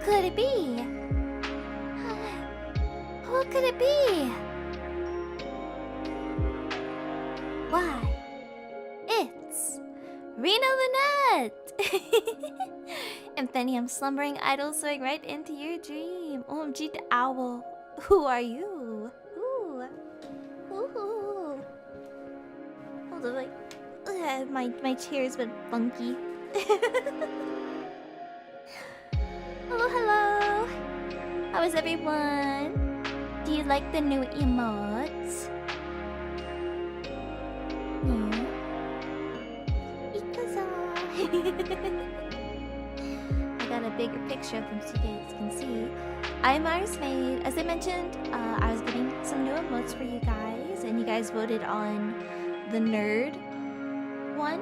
could it be? Who could it be? Why? It's Rina Lunette! And Penny, I'm slumbering idle, soaring right into your dream. OMG, the owl. Who are you? Ooh. Ooh. Hold on, like, my chair's been funky. Hello, hello. How is everyone? Do you like the new emotes? Yeah. I got a bigger picture of them so you guys can see. I'm Mars Maid. As I mentioned, I was getting some new emotes for you guys, and you guys voted on the nerd one,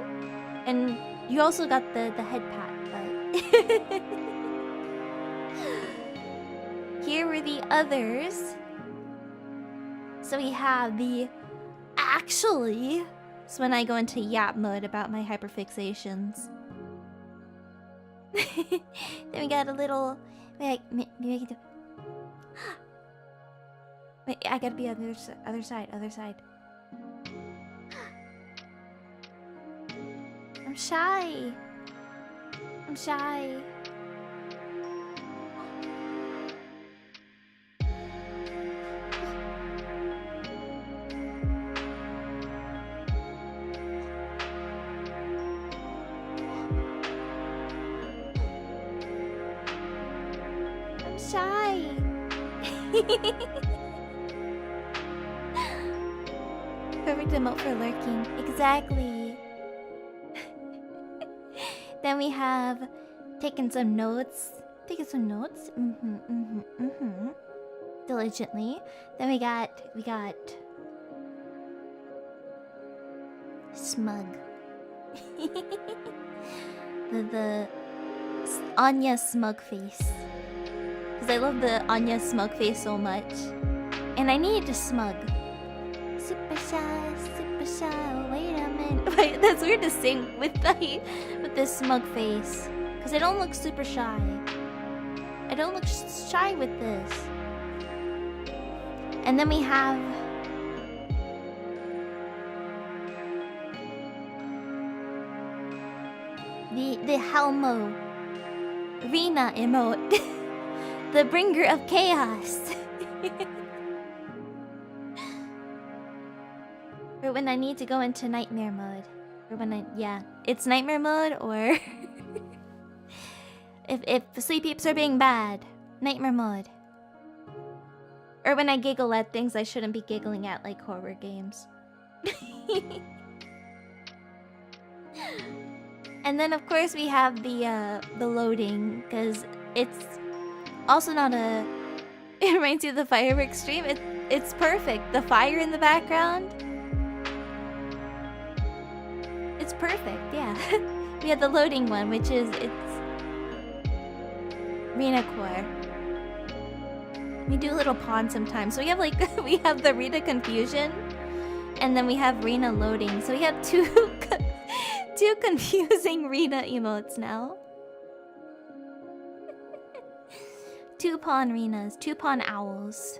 and you also got the head pat, but here were the others. So we have the actually. So when I go into yap mode about my hyperfixations. Then we got a little. Wait, maybe I can do. Wait, I gotta be on the other side. I'm shy. Perfect emote for lurking. Exactly. Then we have taken some notes. Diligently. Then we got smug. the Anya smug face. Because I love the Anya smug face so much. And I need to smug. Super shy, wait a minute. Wait, that's weird to sing with this smug face. Because I don't look super shy. I don't look shy with this. And then we have... the Helmo Rina emote. The bringer of chaos. Or when I need to go into nightmare mode. Or when it's nightmare mode, or if sleep peeps are being bad, nightmare mode. Or when I giggle at things I shouldn't be giggling at, like horror games. And then of course we have the loading, because it's also not a... It reminds you of the fireworks stream. It's perfect. The fire in the background. It's perfect, yeah. We have the loading one, which is... it's... Rina Core. We do a little pawn sometimes. So we have like... we have the Rina confusion. And then we have Rina loading. So we have two confusing Rina emotes now. Two pawn Rinas, two pawn owls.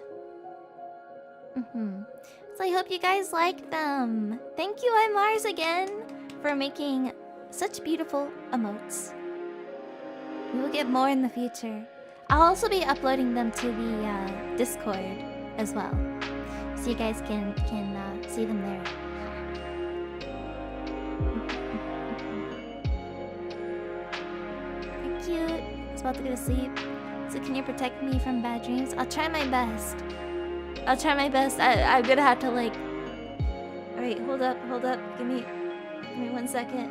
So I hope you guys like them. Thank you, I'm Mars again, for making such beautiful emotes. We will get more in the future. I'll also be uploading them to the Discord as well, so you guys can see them there. You're cute. I was about to go to sleep. So can you protect me from bad dreams? I'll try my best. I'm gonna have to like... Alright, hold up. Give me 1 second.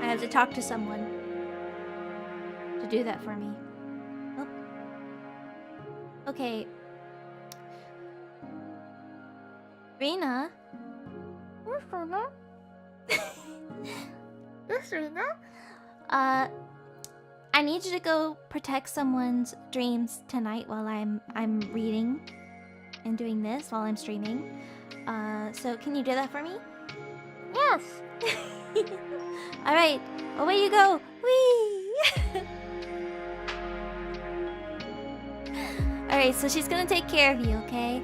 I have to talk to someone to do that for me. Oh. Okay. Rina? Where's Rina? Yes, Rina? I need you to go protect someone's dreams tonight while I'm reading and doing this while I'm streaming. So can you do that for me? Yes. Alright, away you go! Whee! Alright, so she's gonna take care of you, okay?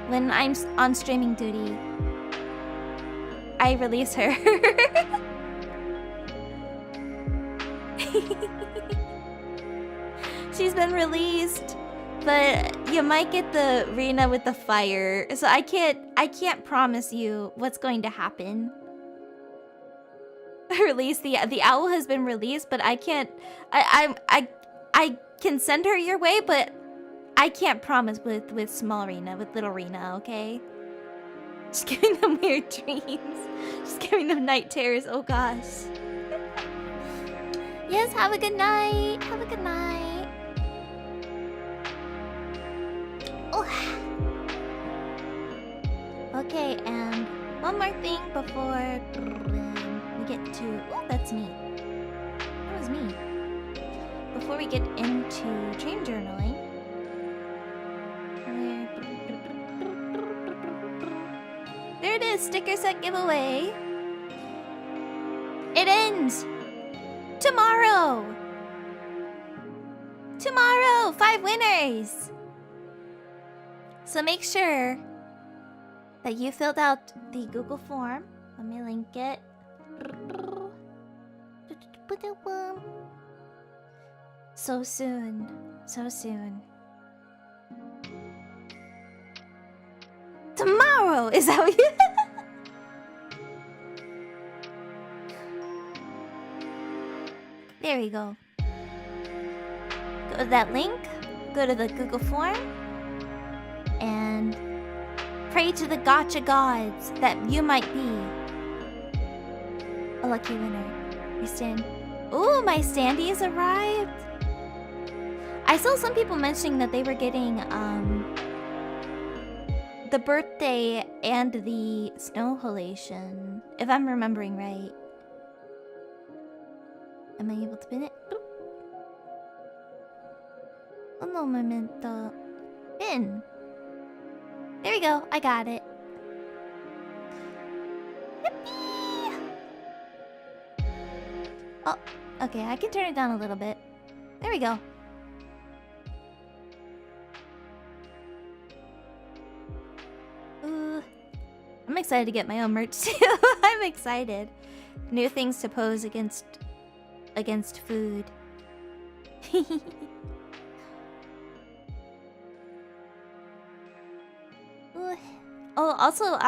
When I'm on streaming duty, I release her. She's been released, but you might get the Rina with the fire. So I can't promise you what's going to happen. Release the owl has been released, but I can't. I can send her your way, but I can't promise with small Rina, with little Rina. Okay. Just giving them weird dreams. Just giving them night terrors. Oh gosh. Yes, have a good night. Have a good night. Oh. Okay, and one more thing before we get to... Oh, that's me. That was me. Before we get into dream journaling. There it is, sticker set giveaway. It ends tomorrow. Tomorrow, 5 winners. So make sure that you filled out the Google form. Let me link it. So soon. So soon. Tomorrow! Is that what you... There we go. Go to that link. Go to the Google form. And pray to the gacha gods that you might be a lucky winner. Your stand... Ooh, my standees arrived! I saw some people mentioning that they were getting, the birthday and the snow halation, if I'm remembering right. Am I able to pin it? Boop. Un momento. Pin! There we go, I got it. Yippee! Oh, okay, I can turn it down a little bit. There we go. Ooh. I'm excited to get my own merch too. I'm excited. New things to pose against food. Oh, also,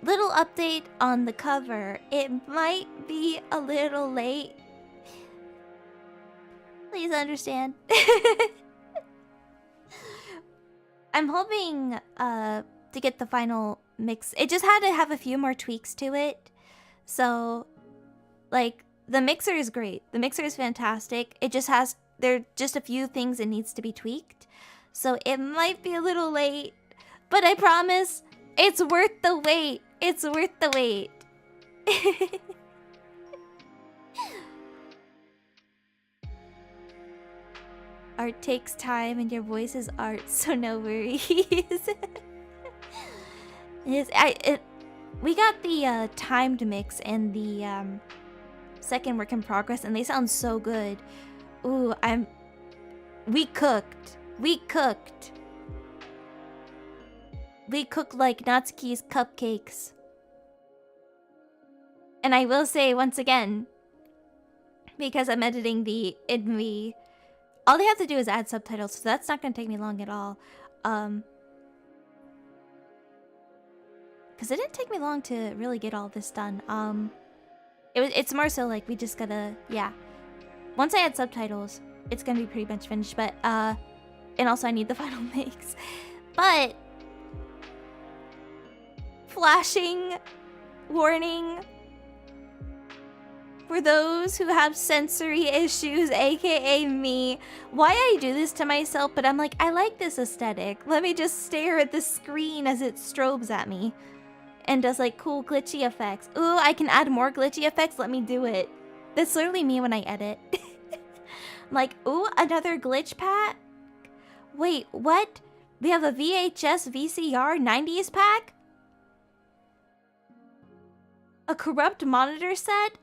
little update on the cover. It might be a little late. Please understand. I'm hoping to get the final mix. It just had to have a few more tweaks to it. So, like, the mixer is great. The mixer is fantastic. It just has, there are just a few things that needs to be tweaked. So it might be a little late, but I promise it's worth the wait. It's worth the wait. Art takes time and your voice is art, so no worries. We got the timed mix and the second work in progress, and they sound so good. Ooh, we cooked. We cooked like Natsuki's cupcakes. And I will say once again, because I'm editing the InVie, all they have to do is add subtitles, so that's not gonna take me long at all. Because it didn't take me long to really get all this done. It's more so like we just gotta, yeah. Once I add subtitles, it's gonna be pretty much finished, but, and also I need the final mix. But, flashing warning for those who have sensory issues, aka me. Why I do this to myself, but I'm like, I like this aesthetic. Let me just stare at the screen as it strobes at me and does like cool glitchy effects. Ooh, I can add more glitchy effects. Let me do it. That's literally me when I edit. I'm like, ooh, another glitch pack? Wait, what? We have a VHS VCR 90s pack? A corrupt monitor set?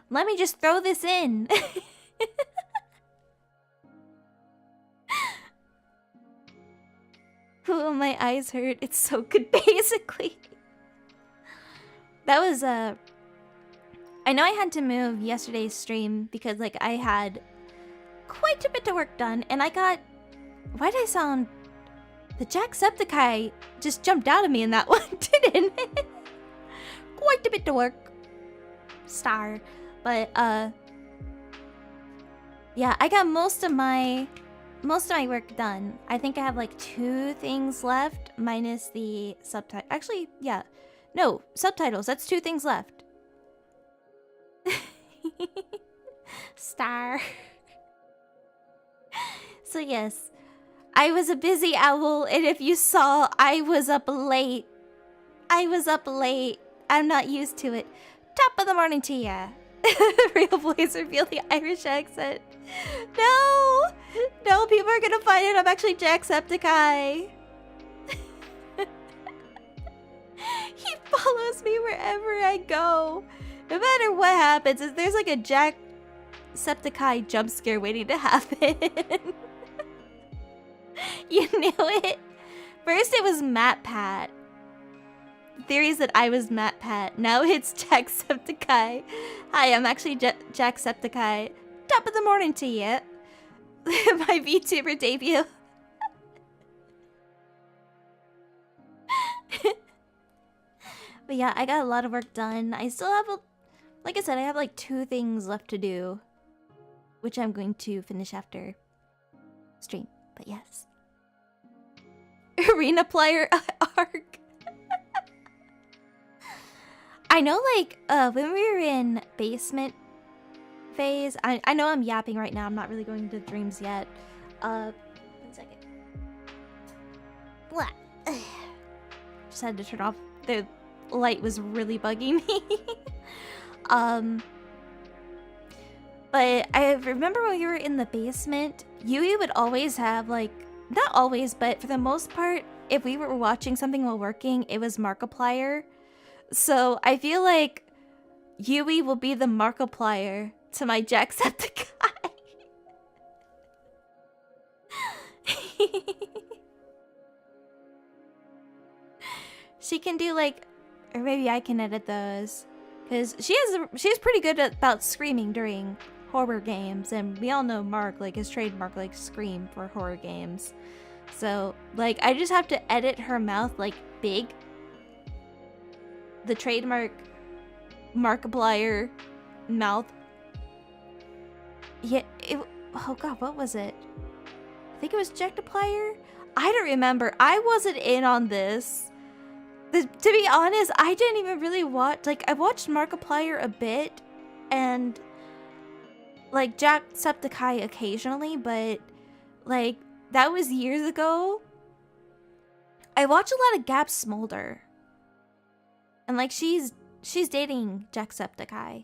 Let me just throw this in. Oh, my eyes hurt. It's so good, basically. That was, I know I had to move yesterday's stream because, like, I had quite a bit of work done, and I got... Why did I sound... The Jacksepticeye just jumped out of me in that one, didn't it? Quite a bit of work. Star. But, yeah, I got most of my work done. I think I have, like, 2 things left, minus the subtitle. Actually, yeah. No, subtitles. That's 2 things left. Star. So, yes. I was a busy owl, and if you saw, I was up late. I'm not used to it. Top of the morning to ya. Real voice reveal the Irish accent. No! No, people are gonna find it. I'm actually Jacksepticeye. He follows me wherever I go. No matter what happens, there's like a Jacksepticeye jump scare waiting to happen. You knew it. First it was MatPat. Theories that I was MatPat. Now it's Jacksepticeye. Hi, I'm actually Jacksepticeye. Top of the morning to you. My VTuber debut. But yeah, I got a lot of work done. I still have like I said, I have like 2 things left to do, which I'm going to finish after stream. But yes. Rina player arc. I know, like, when we were in basement phase, I know I'm yapping right now. I'm not really going into dreams yet. 1 second. What? Just had to turn off. The light was really bugging me. But I remember when we were in the basement, Yui would always have, like, not always, but for the most part, if we were watching something while working, it was Markiplier. So I feel like Yui will be the Markiplier to my Jacksepticeye. She can do like, or maybe I can edit those, because she's pretty good about screaming during horror games, and we all know Mark, like, his trademark, like, scream for horror games. So like I just have to edit her mouth like big. The trademark Markiplier mouth. Yeah, oh god, what was it? I think it was Jacksepticeye? I don't remember. I wasn't in on this. To be honest, I didn't even really watch, like, I watched Markiplier a bit, and, like, Jacksepticeye occasionally, but, like, that was years ago. I watch a lot of Gab Smolder. And, like, she's dating Jacksepticeye.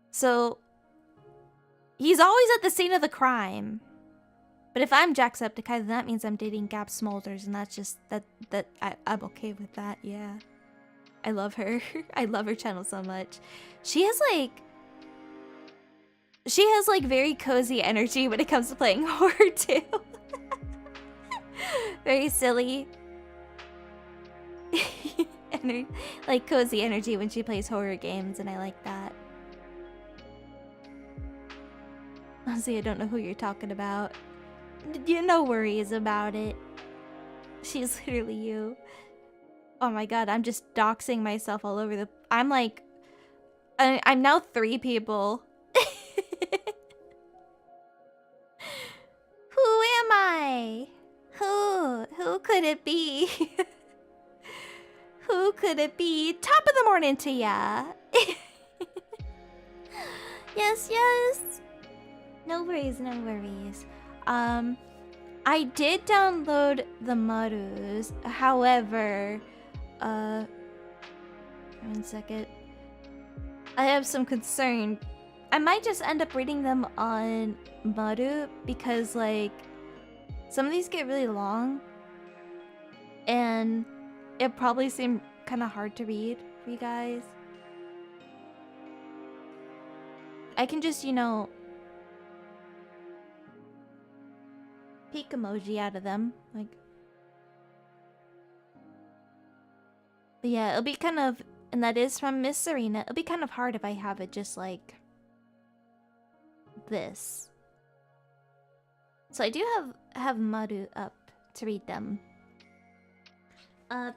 So, he's always at the scene of the crime. But if I'm Jacksepticeye, then that means I'm dating Gab Smolders, and that's just, I'm okay with that, yeah. I love her. I love her channel so much. She has, like, very cozy energy when it comes to playing horror, too. Very silly. Like, cozy energy when she plays horror games, and I like that. Honestly, I don't know who you're talking about. No worries about it. She's literally you. Oh my god, I'm just doxing myself all over the... I'm like... I'm now 3 people. Who am I? Who could it be? Who could it be? Top of the morning to ya. Yes, yes. No worries, no worries. I did download the Marus. However, 1 second. I have some concern. I might just end up reading them on Maru because, like, some of these get really long, and it probably seem kind of hard to read for you guys. I can just, you know, peek emoji out of them, like. But yeah, it'll be kind of, and that is from Miss Serena. It'll be kind of hard if I have it just like this. So I do have Maru up to read them.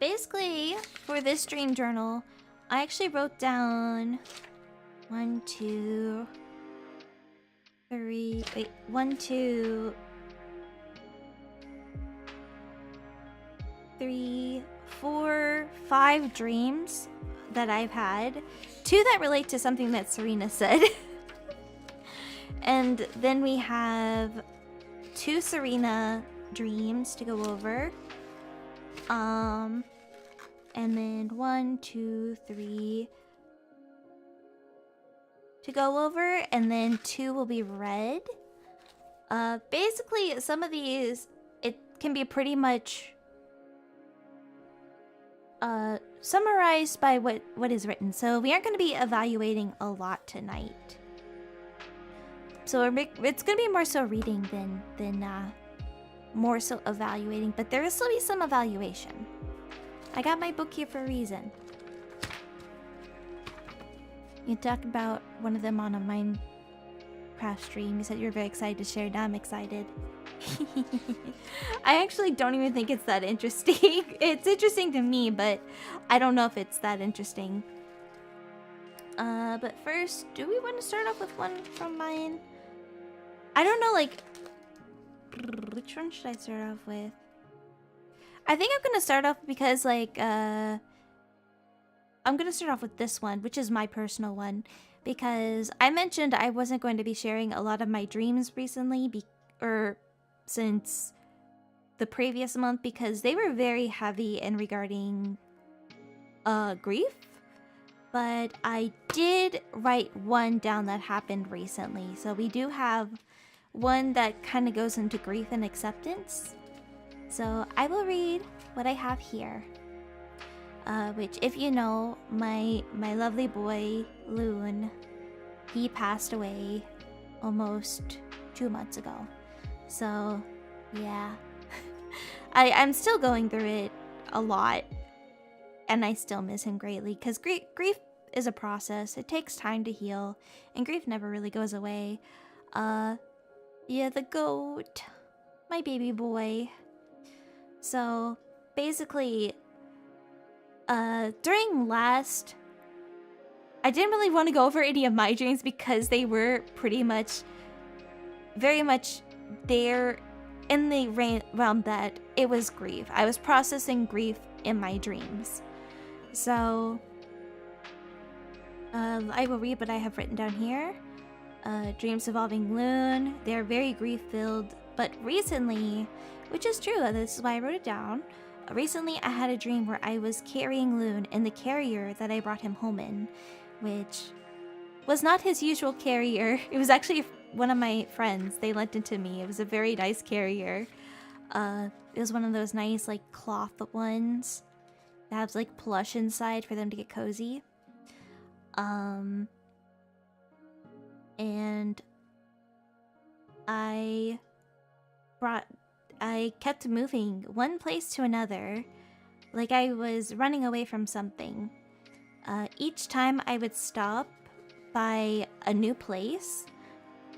Basically, for this dream journal, I actually wrote down 1, 2, 3. Wait, 1, 2, 3, 4, 5 dreams that I've had. 2 that relate to something that Serena said. And then we have 2 Serena dreams to go over. And then 1, 2, 3 to go over, and then 2 will be read. Basically, some of these, it can be pretty much summarized by what is written. So we aren't going to be evaluating a lot tonight. So it's going to be more so reading than more so evaluating, but there will still be some evaluation. I got my book here for a reason. You talked about one of them on a Minecraft stream. You said you were very excited to share. Now I'm excited. I actually don't even think it's that interesting. It's interesting to me, but I don't know if it's that interesting. But first, do we want to start off with one from mine? I don't know, like, which one should I start off with? I think I'm gonna start off because, like, I'm gonna start off with this one, which is my personal one, because I mentioned I wasn't going to be sharing a lot of my dreams recently, or since the previous month, because they were very heavy in regarding grief. But I did write one down that happened recently, so we do have one that kind of goes into grief and acceptance. So I will read what I have here. Which, if you know, my lovely boy, Loon, he passed away almost 2 months ago. So, yeah. I'm still going through it a lot. And I still miss him greatly. Because grief is a process. It takes time to heal. And grief never really goes away. Yeah, the goat. My baby boy. So, basically, during last, I didn't really want to go over any of my dreams because they were pretty much, very much there in the realm that it was grief. I was processing grief in my dreams. So, I will read what I have written down here. Dreams involving Loon. They're very grief-filled, but recently, which is true, this is why I wrote it down. Recently, I had a dream where I was carrying Loon in the carrier that I brought him home in, which was not his usual carrier. It was actually one of my friends. They lent it to me. It was a very nice carrier. It was one of those nice, like, cloth ones that has, like, plush inside for them to get cozy. And I kept moving one place to another, like I was running away from something. Each time I would stop by a new place,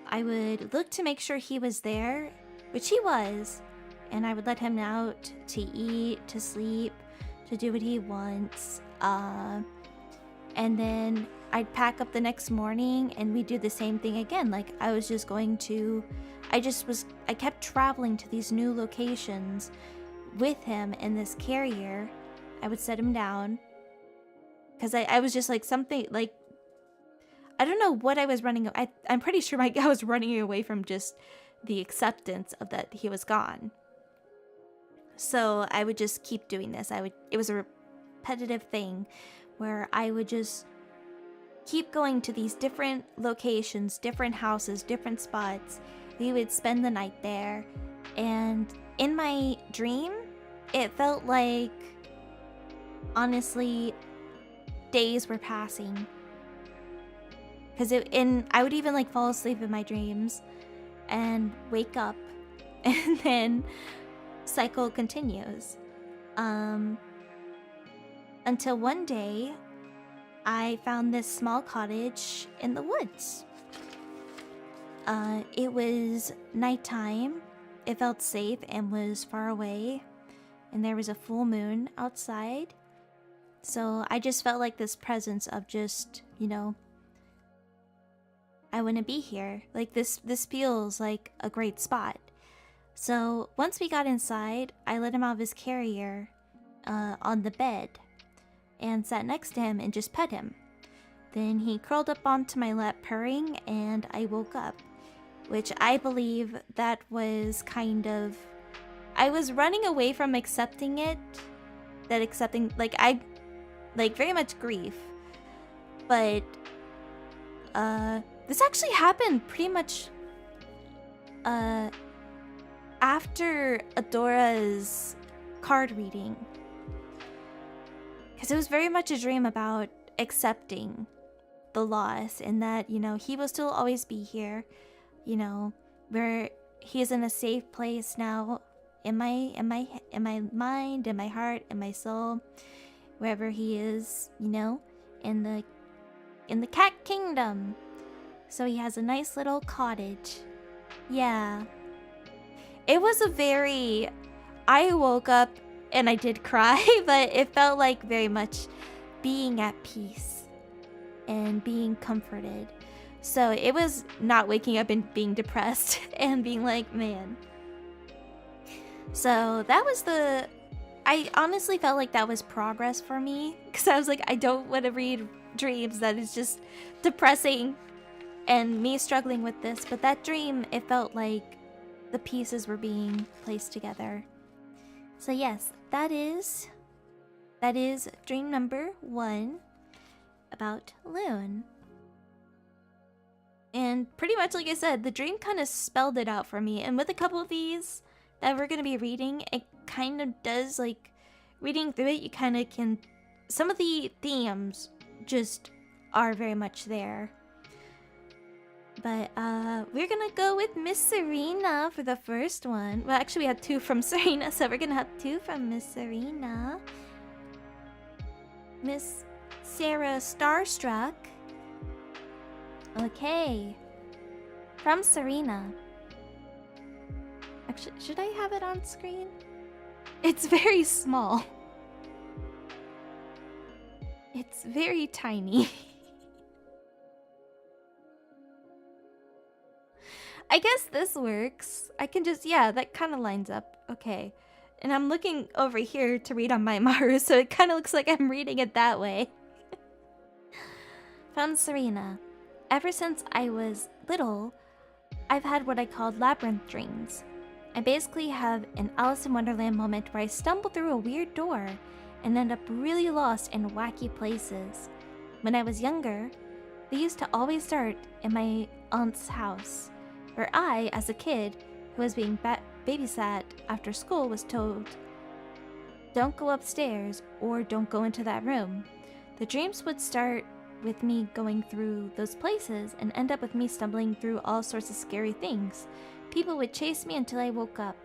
I would look to make sure he was there, which he was, and I would let him out to eat, to sleep, to do what he wants. And then I'd pack up the next morning and we'd do the same thing again. Like, I was just going to, I kept traveling to these new locations with him in this carrier. I would set him down because I was just like something, like, I don't know what I was running. I'm pretty sure I was running away from just the acceptance of that he was gone. So I would just keep doing this. It was a repetitive thing where I would just keep going to these different locations, different houses, different spots. We would spend the night there. And in my dream, it felt like honestly, days were passing. I would even like fall asleep in my dreams and wake up, and then cycle continues. Until one day, I found this small cottage in the woods. It was nighttime. It felt safe and was far away, and there was a full moon outside. So I just felt like this presence of just, you know, I want to be here. Like this feels like a great spot. So once we got inside, I let him out of his carrier on the bed and sat next to him and just pet him. Then he curled up onto my lap purring, and I woke up, which I believe that was kind of... I was running away from accepting it. That accepting... Like, very much grief. But, this actually happened pretty much, after Adora's card reading. Because it was very much a dream about accepting the loss, and that, you know, he will still always be here, you know, where he is in a safe place now in my mind, in my heart, in my soul, wherever he is, you know, in the cat kingdom. So he has a nice little cottage. Yeah. It was a very... I woke up and I did cry, but it felt like very much being at peace and being comforted. So it was not waking up and being depressed and being like, man. So that was the... I honestly felt like that was progress for me, because I was like, I don't want to read dreams that is just depressing and me struggling with this. But that dream, it felt like the pieces were being placed together. So yes, that is dream number 1 about Loon. And pretty much like I said, the dream kind of spelled it out for me. And with a couple of these that we're going to be reading, it kind of does, like, reading through it, you kind of can... Some of the themes just are very much there. But we're gonna go with Miss Serena for the first one. Well, actually we had 2 from Serena, so we're gonna have 2 from Miss Serena. Miss Sarah Starstruck. Okay. From Serena. Actually, should I have it on screen? It's very small. It's very tiny. I guess this works. I can just... Yeah, that kind of lines up. Okay. And I'm looking over here to read on my Maru, so it kind of looks like I'm reading it that way. From Serena. Ever since I was little, I've had what I called labyrinth dreams. I basically have an Alice in Wonderland moment where I stumble through a weird door and end up really lost in wacky places. When I was younger, they used to always start in my aunt's house, where I, as a kid who was being babysat after school, was told, "Don't go upstairs," or "Don't go into that room." The dreams would start with me going through those places and end up with me stumbling through all sorts of scary things. People would chase me until I woke up.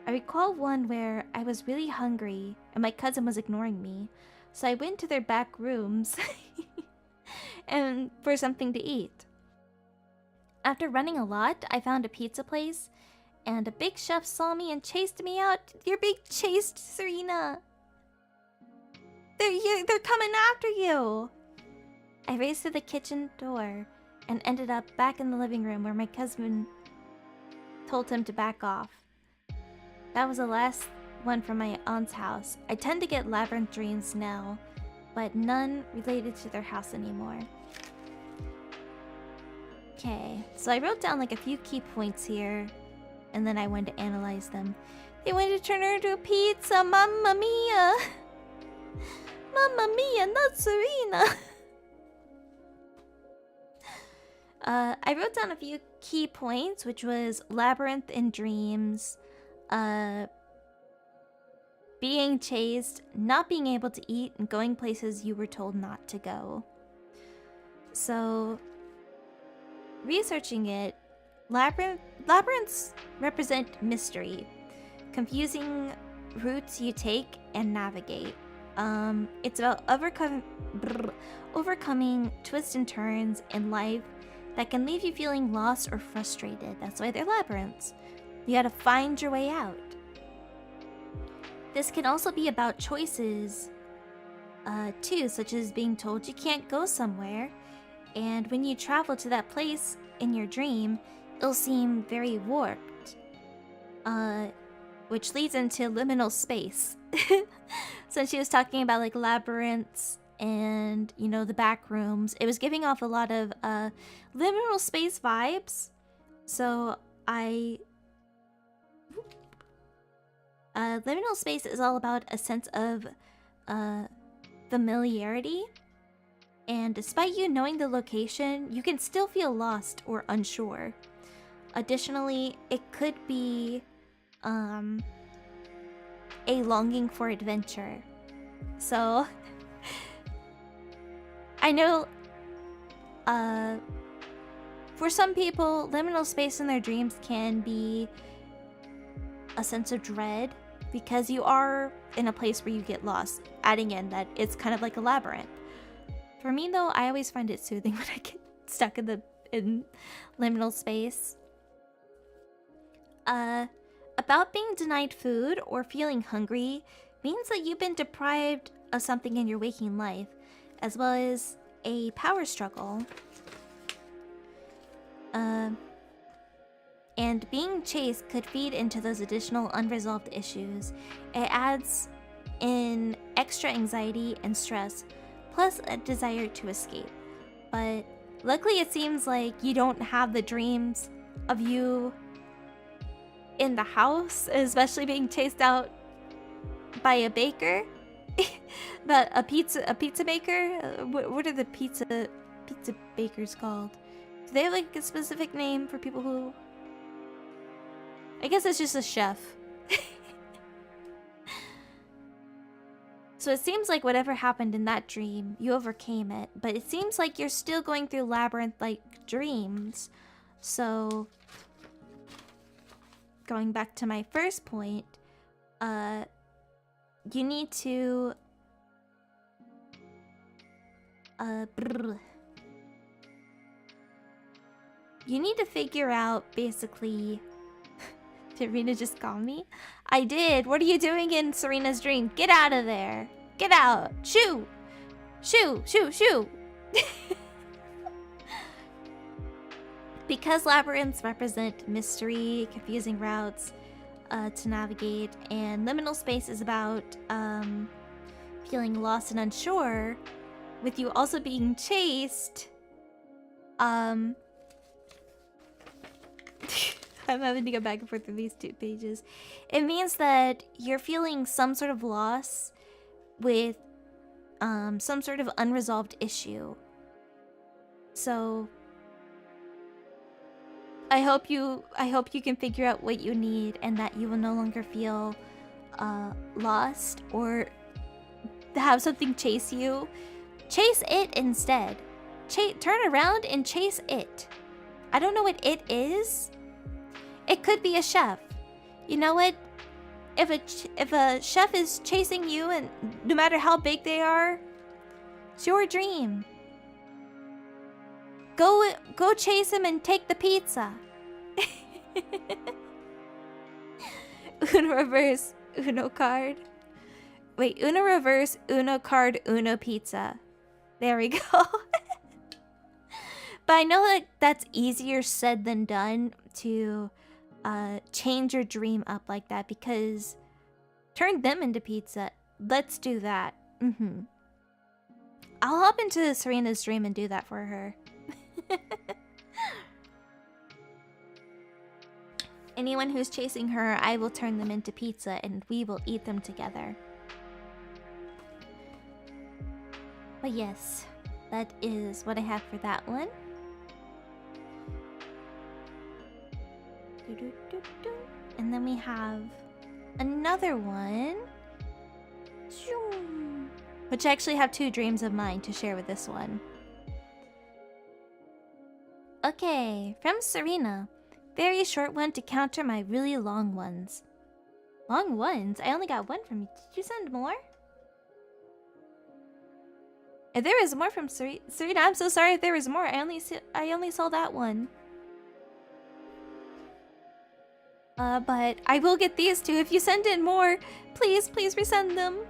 I recall one where I was really hungry and my cousin was ignoring me, so I went to their back rooms and for something to eat. After running a lot, I found a pizza place, and a big chef saw me and chased me out. You're being chased, Serena. They're coming after you. I raced through the kitchen door and ended up back in the living room where my cousin told him to back off. That was the last one from my aunt's house. I tend to get labyrinth dreams now, but none related to their house anymore. Okay, so I wrote down like a few key points here, and then I went to analyze them. They wanted to turn her into a pizza, mamma mia! Mamma mia, not Serena! I wrote down a few key points, which was labyrinth in dreams, being chased, not being able to eat, and going places you were told not to go. So, researching it, labyrinths represent mystery, confusing routes you take and navigate. It's about overcoming twists and turns in life that can leave you feeling lost or frustrated. That's why they're labyrinths. You gotta find your way out. This can also be about choices, too, such as being told you can't go somewhere, and when you travel to that place in your dream, it'll seem very warped, which leads into liminal space. Since she was talking about like labyrinths and, you know, the back rooms, it was giving off a lot of liminal space vibes. So liminal space is all about a sense of familiarity, and despite you knowing the location, you can still feel lost or unsure. Additionally, it could be a longing for adventure. So I know for some people, liminal space in their dreams can be a sense of dread because you are in a place where you get lost, adding in that it's kind of like a labyrinth. For me though, I always find it soothing when I get stuck in liminal space. About being denied food or feeling hungry means that you've been deprived of something in your waking life, as well as a power struggle. And being chased could feed into those additional unresolved issues. It adds in extra anxiety and stress, plus a desire to escape. But luckily it seems like you don't have the dreams of you in the house, especially being chased out by a baker. But a pizza maker? What are the pizza bakers called? Do they have like a specific name for people who... I guess it's just a chef. So it seems like whatever happened in that dream, you overcame it. But it seems like you're still going through labyrinth-like dreams. So, going back to my first point, you need to... You need to figure out, basically... Did Rina just call me? I did! What are you doing in Serena's dream? Get out of there! Get out! Shoo! Shoo! Shoo! Shoo! Because labyrinths represent mystery, confusing routes to navigate, and liminal space is about feeling lost and unsure, with you also being chased, I'm having to go back and forth through these 2 pages. It means that you're feeling some sort of loss with some sort of unresolved issue. So I hope you can figure out what you need and that you will no longer feel lost or have something chase you. Chase it instead. Turn around and chase it. I don't know what it is. It could be a chef. You know what? If a chef is chasing you, and no matter how big they are, it's your dream. Go chase him and take the pizza. Uno reverse, Uno card. Wait, Uno reverse, Uno card, Uno pizza. There we go. But I know that that's easier said than done to change your dream up like that, because turn them into pizza. Let's do that. I'll hop into Serena's dream and do that for her. Anyone who's chasing her, I will turn them into pizza and we will eat them together. But yes, that is what I have for that one. And then we have another one which I actually have 2 dreams of mine to share with this one. Okay, from Serena. Very short one to counter my really long ones. Long ones? I only got 1 from you. Did you send more? If there was more from Serena, I'm so sorry if there was more. I only saw that one. But I will get these 2. If you send in more, please resend them.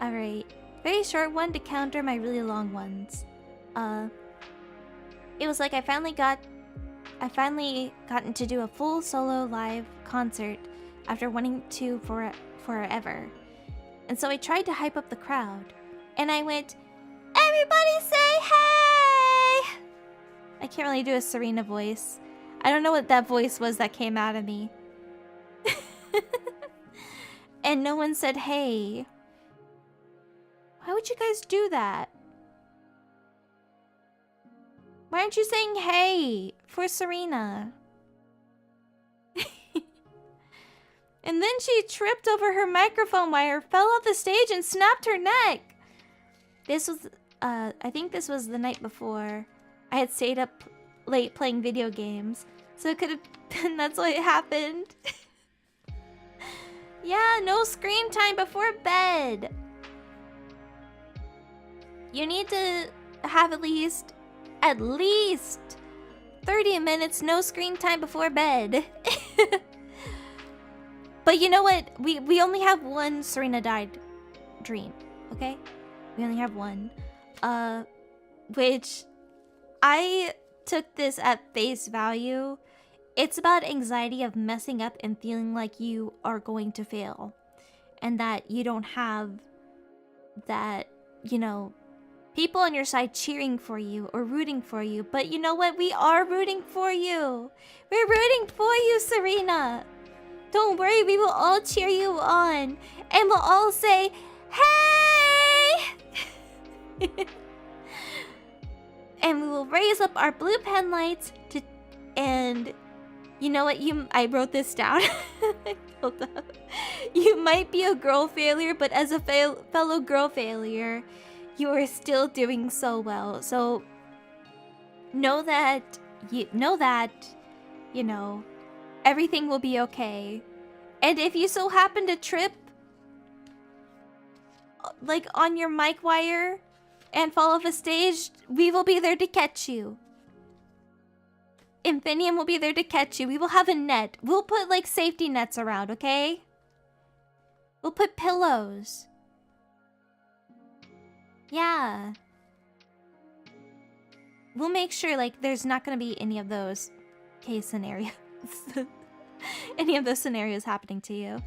Alright. Very short one to counter my really long ones. It was like I finally gotten to do a full solo live concert after wanting to forever. And so I tried to hype up the crowd. And I went, "Everybody say hey!" I can't really do a Serena voice. I don't know what that voice was that came out of me. And no one said hey. Why would you guys do that? Why aren't you saying hey for Serena? And then she tripped over her microphone wire, fell off the stage, and snapped her neck. This was, I think this was the night before. I had stayed up late playing video games. So it could have been that's what happened. Yeah, no screen time before bed. You need to have at least 30 minutes no screen time before bed. But you know what? We only have 1 Serena died dream, okay? We only have 1. Which I took this at face value. It's about anxiety of messing up and feeling like you are going to fail. And that you don't have that, you know, people on your side cheering for you or rooting for you. But you know what? We are rooting for you. We're rooting for you, Serena. Don't worry, we will all cheer you on. And we'll all say, hey! And we will raise up our blue pen lights to... And you know what? I wrote this down. Hold up. You might be a girl failure, but as a fellow girl failure, you are still doing so well. So know that, you know, everything will be okay. And if you so happen to trip, like, on your mic wire and fall off a stage, we will be there to catch you. Infinium will be there to catch you. We will have a net. We'll put, like, safety nets around, okay? We'll put pillows. Yeah. We'll make sure, like, there's not gonna be any of those case scenarios. Any of those scenarios happening to you.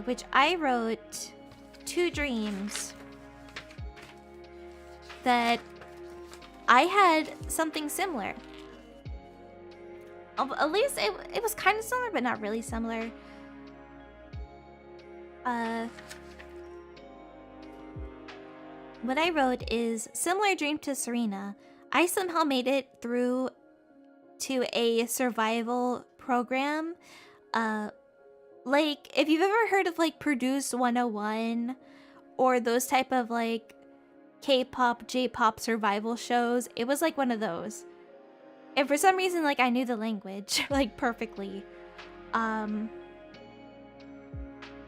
Which I wrote 2 dreams that I had something similar. At least it was kind of similar, but not really similar. What I wrote is, similar dream to Serena. I somehow made it through to a survival program. Like, if you've ever heard of, like, Produce 101 or those type of, like, K-pop, J-pop survival shows, it was like one of those. And for some reason, like, I knew the language, like, perfectly. I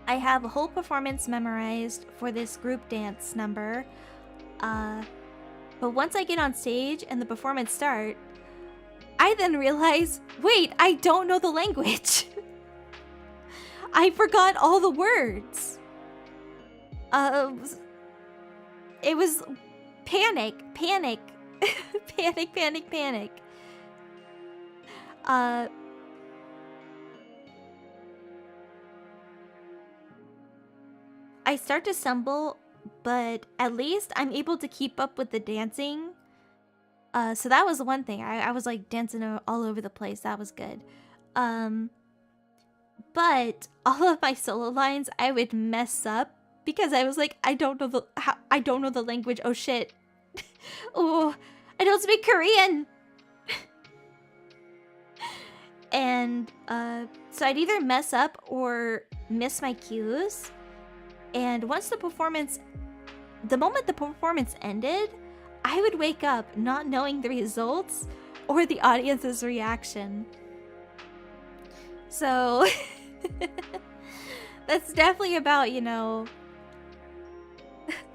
have a whole performance memorized for this group dance number. But once I get on stage and the performance start, I then realize, wait, I don't know the language. I forgot all the words. It was panic. Panic, panic. I start to stumble, but at least I'm able to keep up with the dancing. So that was one thing. I was like dancing all over the place. That was good. But all of my solo lines I would mess up because I was like, I don't know the language. Oh shit. Oh, I don't speak Korean. And so I'd either mess up or miss my cues. And once the moment the performance ended, I would wake up not knowing the results or the audience's reaction. So that's definitely about, you know,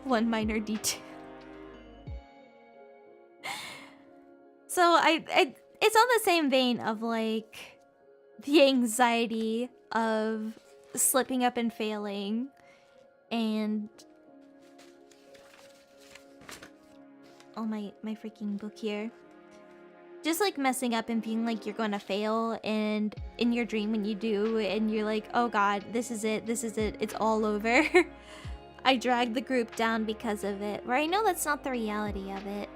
one minor detail. So it's on the same vein of like the anxiety of slipping up and failing and oh my freaking book here. Just like messing up and being like you're gonna fail, and in your dream when you do and you're like, oh god, this is it, it's all over. I dragged the group down because of it, where I know that's not the reality of it.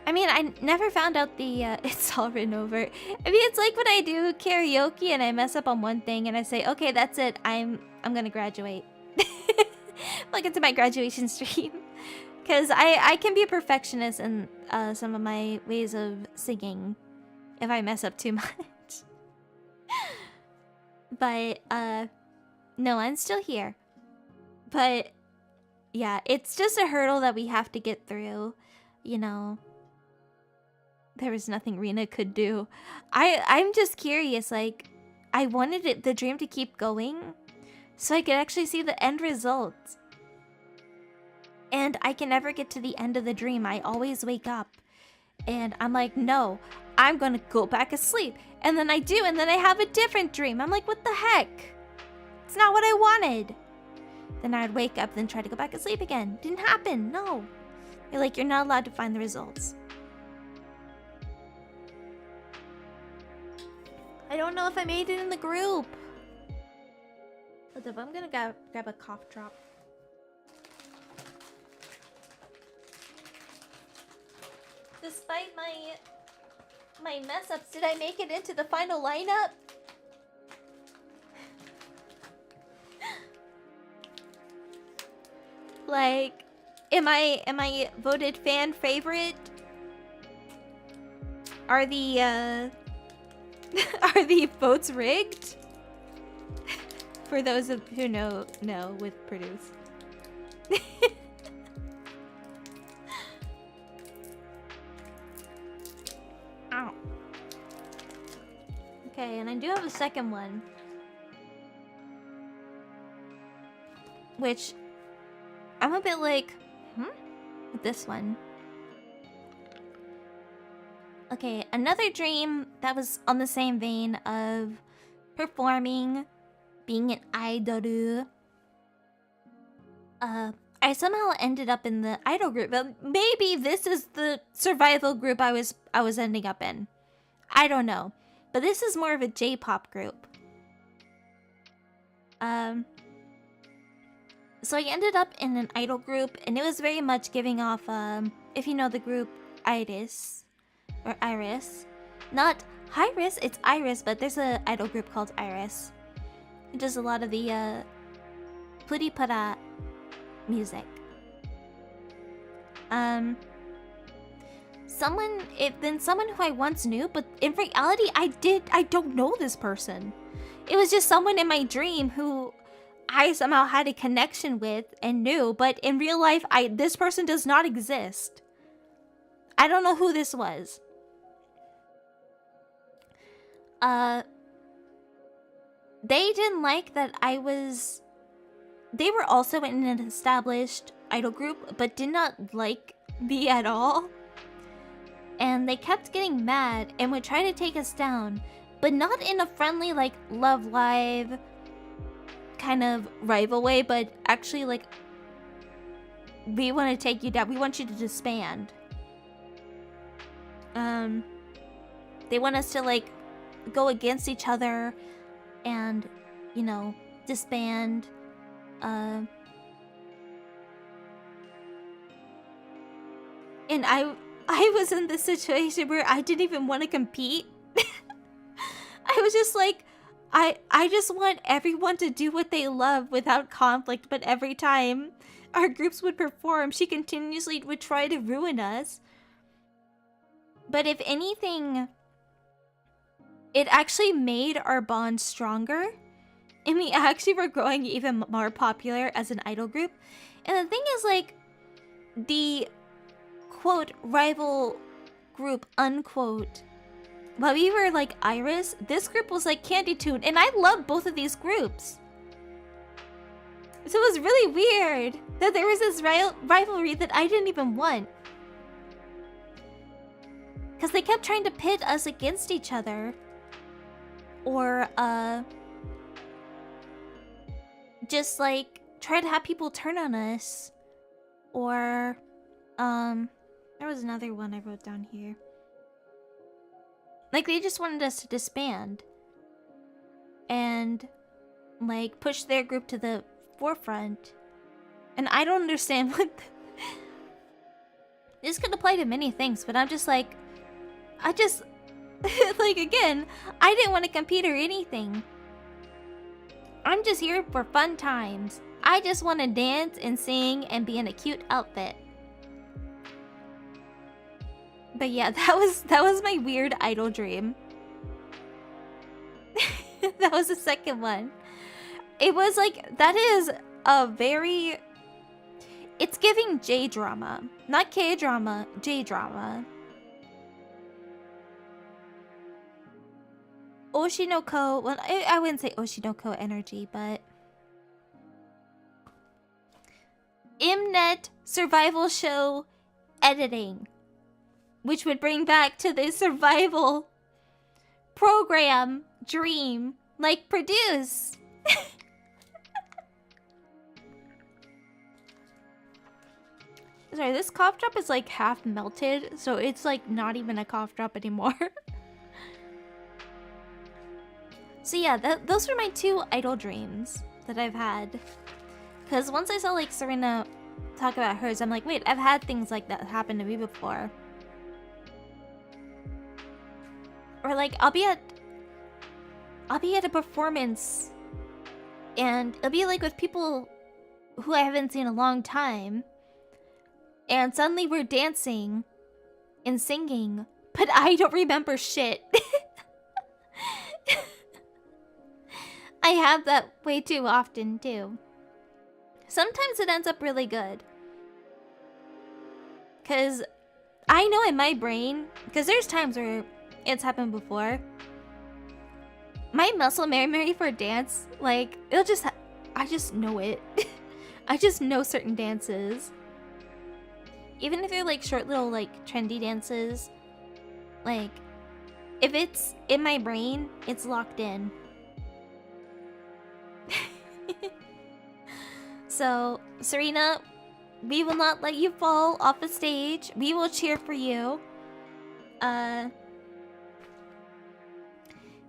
I mean, I never found out the it's all written over. I mean, it's like when I do karaoke and I mess up on one thing and I say, okay, that's it, I'm gonna graduate. Welcome to my graduation stream. Because I can be a perfectionist in some of my ways of singing if I mess up too much. But no, I'm still here. But yeah, it's just a hurdle that we have to get through, you know. There was nothing Rina could do. I'm just curious, like, I wanted the dream to keep going so I could actually see the end result. And I can never get to the end of the dream. I always wake up and I'm like, no, I'm gonna go back asleep. And then I do, and then I have a different dream. I'm like, what the heck? It's not what I wanted. Then I'd wake up, then try to go back asleep again. Didn't happen, no. You're like, you're not allowed to find the results. I don't know if I made it in the group. Hold up, I'm gonna grab a cough drop. Despite my mess ups, did I make it into the final lineup? Like, am I voted fan favorite? Are the are the votes rigged? For those of who know with produce. Ow. Okay, and I do have a second one. Which I'm a bit like, with this one. Okay, another dream that was on the same vein of performing, being an idol. I somehow ended up in the idol group, but maybe this is the survival group I was ending up in. I don't know, but this is more of a J-pop group. So I ended up in an idol group, and it was very much giving off, if you know the group Iris, or Iris. Not Iris, it's Iris, but there's an idol group called Iris. It does a lot of the, puri-para music. Someone who I once knew, but in reality, I don't know this person. It was just someone in my dream who I somehow had a connection with and knew, but in real life, this person does not exist. I don't know who this was. They didn't like that they were also in an established idol group, but did not like me at all. And they kept getting mad and would try to take us down, but not in a friendly, like, Love Live kind of rival way, but actually, like, we want to take you down. We want you to disband. They want us to, like, go against each other and, you know, disband. And I was in this situation where I didn't even want to compete. I was just like, I just want everyone to do what they love without conflict, but every time our groups would perform, she continuously would try to ruin us. But if anything, it actually made our bond stronger. And we actually were growing even more popular as an idol group. And the thing is, like, the quote rival group unquote, while we were like Iris, this group was like Candy Tune, and I love both of these groups. So it was really weird that there was this rivalry that I didn't even want, because they kept trying to pit us against each other, or just like try to have people turn on us, or there was another one I wrote down here. Like, they just wanted us to disband and like push their group to the forefront. And I don't understand what this could apply to many things, but I'm just like, like, again, I didn't want to compete or anything. I'm just here for fun times. I just want to dance and sing and be in a cute outfit. But yeah, that was my weird idol dream. That was the second one. It was like, that is a very... It's giving J-drama. Not K-drama, J-drama. Oshinoko... Well, I wouldn't say Oshinoko energy, but... Mnet survival show editing. Which would bring back to the survival program dream. Like, produce. Sorry, this cough drop is like half melted, so it's like not even a cough drop anymore. So yeah, those were my two idol dreams that I've had. Because once I saw like Serena talk about hers, I'm like, wait, I've had things like that happen to me before. Or like, I'll be at a performance, and it'll be like with people who I haven't seen in a long time, and suddenly we're dancing and singing, but I don't remember shit. I have that way too often too. Sometimes it ends up really good, because I know in my brain, because there's times where it's happened before, my muscle memory for dance, like, it'll just I just know it. I just know certain dances, even if they're like short little like trendy dances. Like, if it's in my brain, it's locked in. So Serena, we will not let you fall off the stage. We will cheer for you.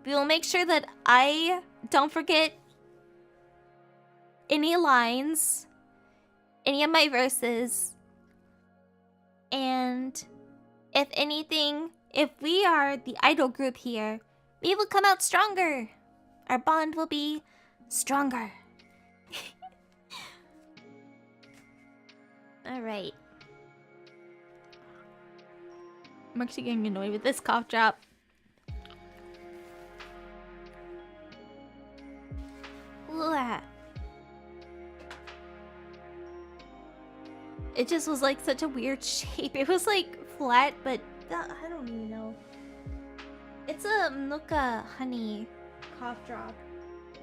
We will make sure that I don't forget any lines, any of my verses. And if anything, if we are the idol group here, we will come out stronger. Our bond will be stronger. Alright. I'm actually getting annoyed with this cough drop. Ugh. It just was like such a weird shape. It was like flat, but I don't even know. It's a Manuka honey cough drop,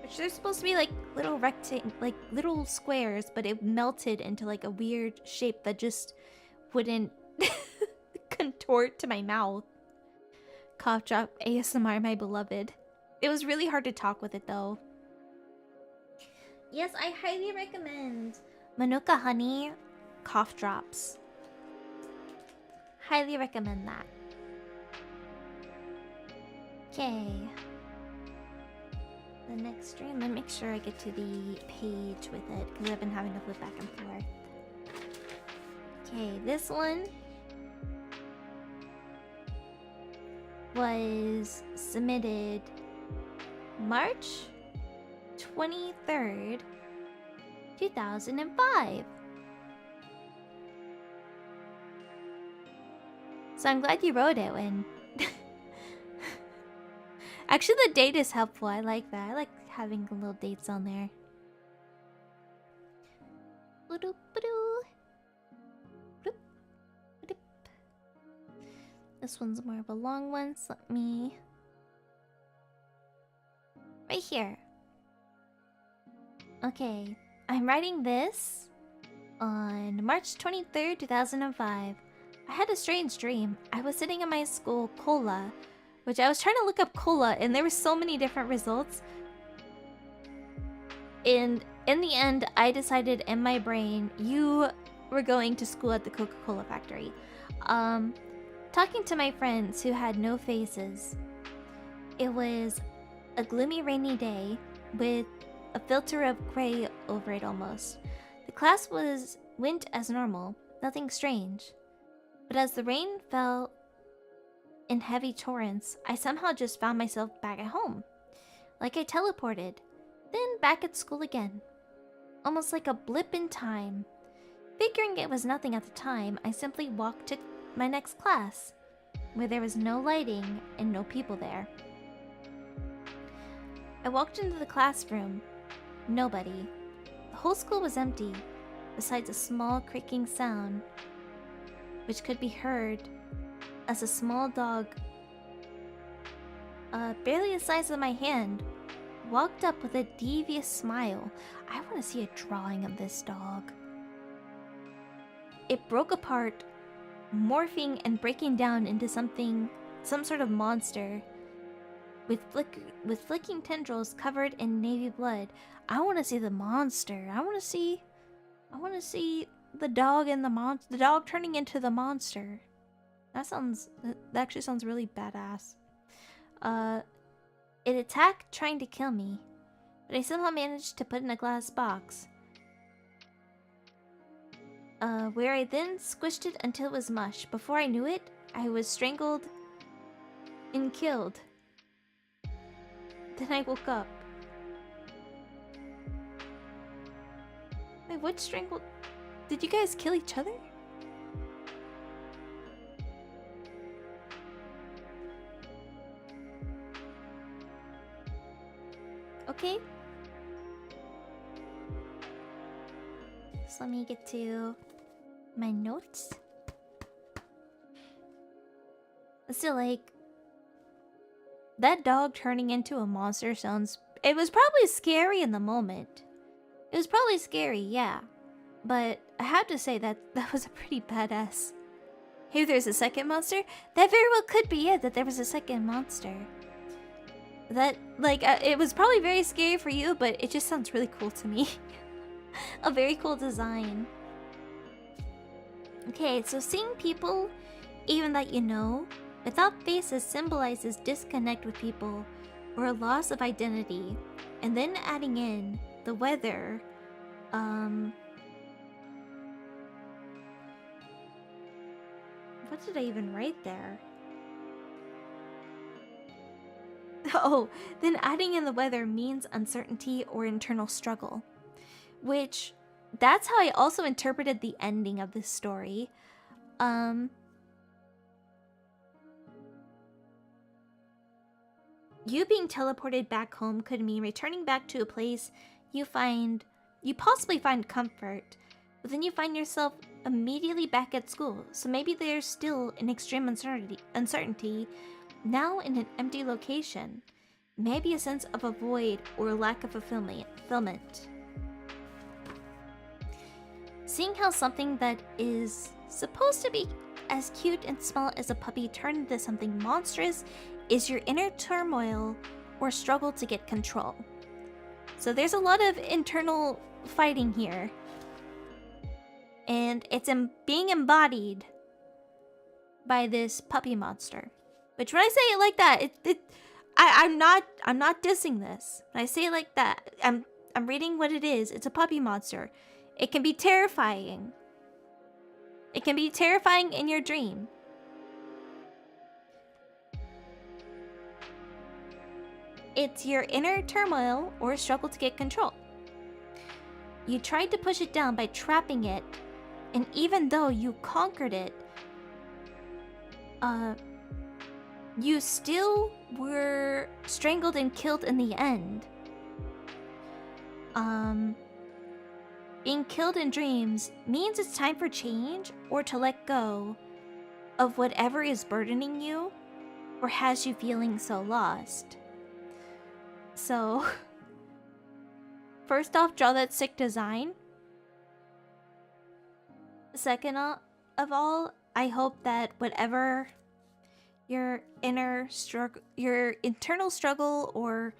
which they're supposed to be like little like little squares, but it melted into like a weird shape that just wouldn't contort to my mouth. Cough drop ASMR, my beloved. It was really hard to talk with it though. Yes, I highly recommend Manuka honey cough drops. Highly recommend that. Okay. The next stream, let me make sure I get to the page with it, because I've been having to flip back and forth. Okay, this one was submitted March 23rd, 2005. So I'm glad you wrote it when... Actually, the date is helpful. I like that. I like having little dates on there. This one's more of a long one, so let me... Right here. Okay, I'm writing this on March 23rd, 2005. I had a strange dream. I was sitting in my school, Cola, which I was trying to look up Cola, and there were so many different results. And in the end, I decided in my brain, you were going to school at the Coca-Cola factory. Talking to my friends who had no faces. It was a gloomy rainy day with a filter of gray over it almost. The class went as normal, nothing strange. But as the rain fell in heavy torrents, I somehow just found myself back at home. Like I teleported, then back at school again. Almost like a blip in time. Figuring it was nothing at the time, I simply walked to my next class, where there was no lighting and no people there. I walked into the classroom. Nobody. The whole school was empty, besides a small creaking sound, which could be heard as a small dog, barely the size of my hand, walked up with a devious smile. I want to see a drawing of this dog. It broke apart, morphing and breaking down into some sort of monster, with flicking tendrils covered in navy blood. I want to see the monster. I want to see the dog and the dog turning into the monster. That actually sounds really badass. It attacked, trying to kill me, but I somehow managed to put in a glass box, where I then squished it until it was mush. Before I knew it, I was strangled and killed. Then I woke up. Wait, what strangled? Did you guys kill each other? Okay. So let me get to my notes. Still, like, that dog turning into a monster sounds... It was probably scary in the moment. It was probably scary, yeah. But I have to say that was a pretty badass... Hey, there's a second monster? That very well could be it, that there was a second monster. That, like, it was probably very scary for you, but it just sounds really cool to me. A very cool design. Okay, so seeing people, even that you know, without faces symbolizes disconnect with people or a loss of identity. And then adding in the weather, what did I even write there? Oh, then adding in the weather means uncertainty or internal struggle. Which, that's how I also interpreted the ending of this story. You being teleported back home could mean returning back to a place you possibly find comfort, but then you find yourself immediately back at school. So maybe there's still an extreme uncertainty, now in an empty location. Maybe a sense of a void or lack of fulfillment. Seeing how something that is supposed to be as cute and small as a puppy turned into something monstrous is your inner turmoil or struggle to get control. So there's a lot of internal fighting here. And it's being embodied by this puppy monster. Which when I say it like that, I'm not dissing this. When I say it like that, I'm reading what it is. It's a puppy monster. It can be terrifying. It can be terrifying in your dream. It's your inner turmoil or struggle to get control. You tried to push it down by trapping it, and even though you conquered it, you still were strangled and killed in the end. Being killed in dreams means it's time for change or to let go of whatever is burdening you or has you feeling so lost. So, first off, draw that sick design. Second of all, I hope that whatever your internal struggle or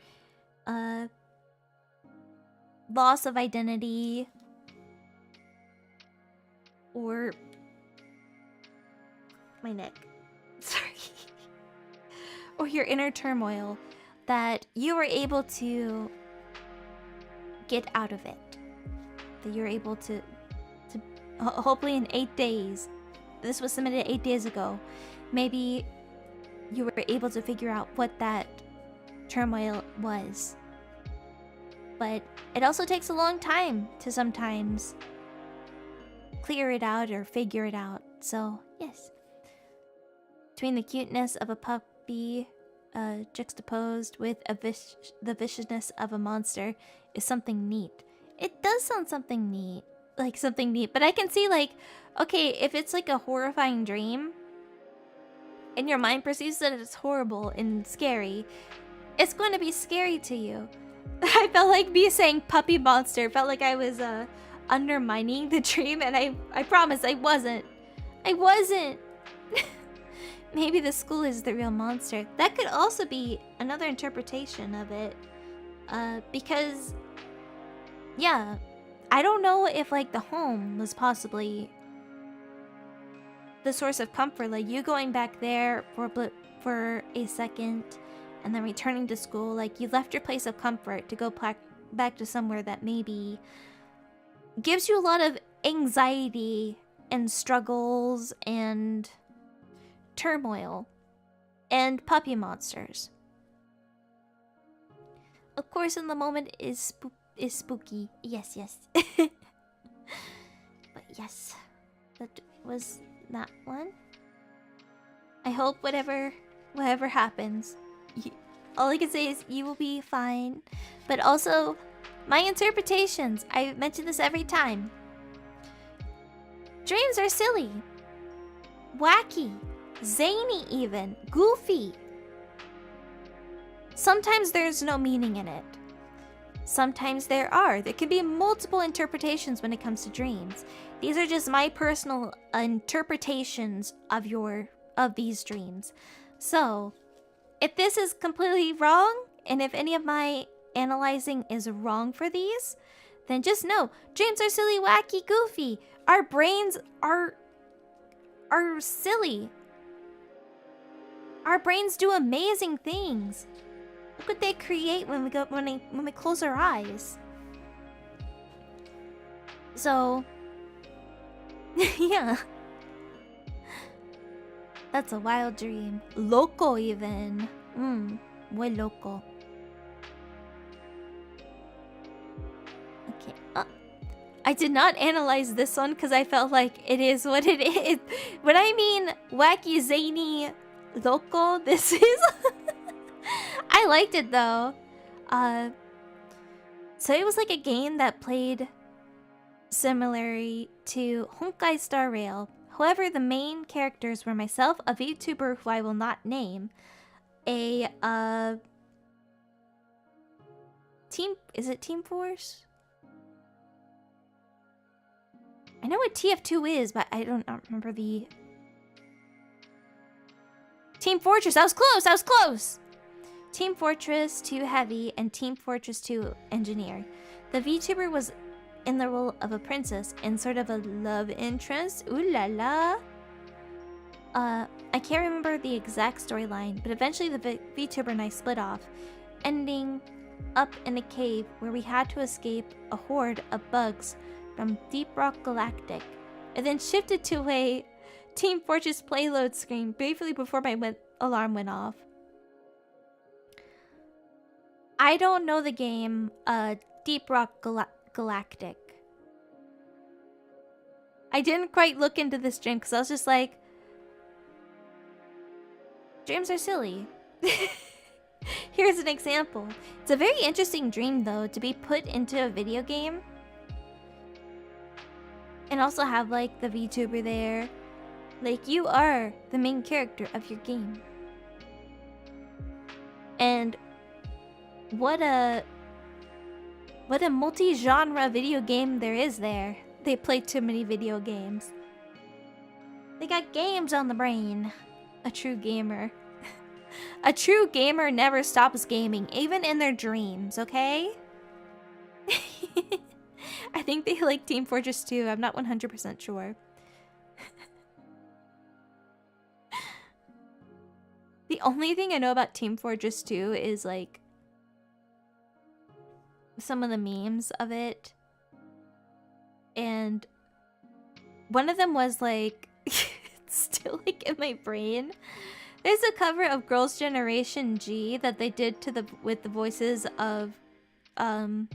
loss of identity or my neck, sorry, or your inner turmoil, that you were able to get out of it. That you're able to hopefully in 8 days. This was submitted 8 days ago. Maybe you were able to figure out what that turmoil was. But it also takes a long time to sometimes clear it out or figure it out. So, yes. Between the cuteness of a puppy juxtaposed with the viciousness of a monster is something neat. It does sound something neat. Like something neat. But I can see, like, okay, if it's like a horrifying dream and your mind perceives that it's horrible and scary, it's going to be scary to you. I felt like me saying puppy monster felt like I was undermining the dream, and I promise I wasn't. I wasn't. Maybe the school is the real monster. That could also be another interpretation of it. Because, yeah, I don't know if like the home was possibly the source of comfort. Like you going back there for a second and then returning to school. Like you left your place of comfort to go back to somewhere that maybe gives you a lot of anxiety and struggles and turmoil and puppy monsters. Of course, in the moment is spooky. Yes, yes. But yes, that was that one. I hope whatever happens, all I can say is you will be fine. But also, my interpretations. I mention this every time. Dreams are silly, wacky, zany, even goofy. Sometimes there's no meaning in it. Sometimes there are. There can be multiple interpretations when it comes to dreams. These are just my personal interpretations of these dreams. So, if this is completely wrong, and if any of my analyzing is wrong for these, then just know dreams are silly, wacky, goofy. Our brains are silly. Our brains do amazing things. Look what they create when we close our eyes. So, yeah. That's a wild dream. Loco even. Muy loco. Okay. I did not analyze this one because I felt like it is what it is. When I mean wacky, zany, loco, this is... I liked it though. So it was like a game that played similarly to Honkai Star Rail. However, the main characters were myself, a VTuber who I will not name, a is it Team Force? I know what TF2 is, but I don't remember the... Team Fortress! I was close! I was close! Team Fortress 2 Heavy and Team Fortress 2 Engineer. The VTuber was in the role of a princess and sort of a love interest. Ooh la la! I can't remember the exact storyline, but eventually the VTuber and I split off, ending up in a cave where we had to escape a horde of bugs from Deep Rock Galactic, and then shifted to a Team Fortress payload screen briefly before my alarm went off. I don't know the game Deep Rock Galactic. I didn't quite look into this dream because I was just like, dreams are silly. Here's an example. It's a very interesting dream, though, to be put into a video game. And also have, like, the VTuber there. Like, you are the main character of your game. And what a multi-genre video game there is there. They play too many video games. They got games on the brain. A true gamer. A true gamer never stops gaming, even in their dreams, okay? I think they like Team Fortress 2. I'm not 100% sure. The only thing I know about Team Fortress 2 is like some of the memes of it. And one of them was like, it's still like in my brain. There's a cover of Girls' Generation G that they did with the voices of some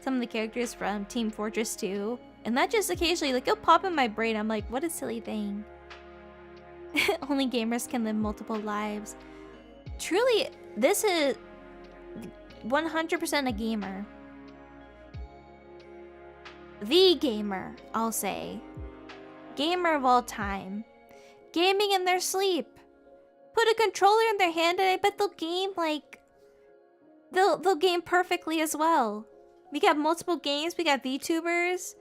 of the characters from Team Fortress 2. And that just occasionally, like, it'll pop in my brain. I'm like, what a silly thing. Only gamers can live multiple lives. Truly, this is 100% a gamer. The gamer, I'll say. Gamer of all time. Gaming in their sleep. Put a controller in their hand and I bet they'll game like... They'll game perfectly as well. We got multiple games, we got VTubers.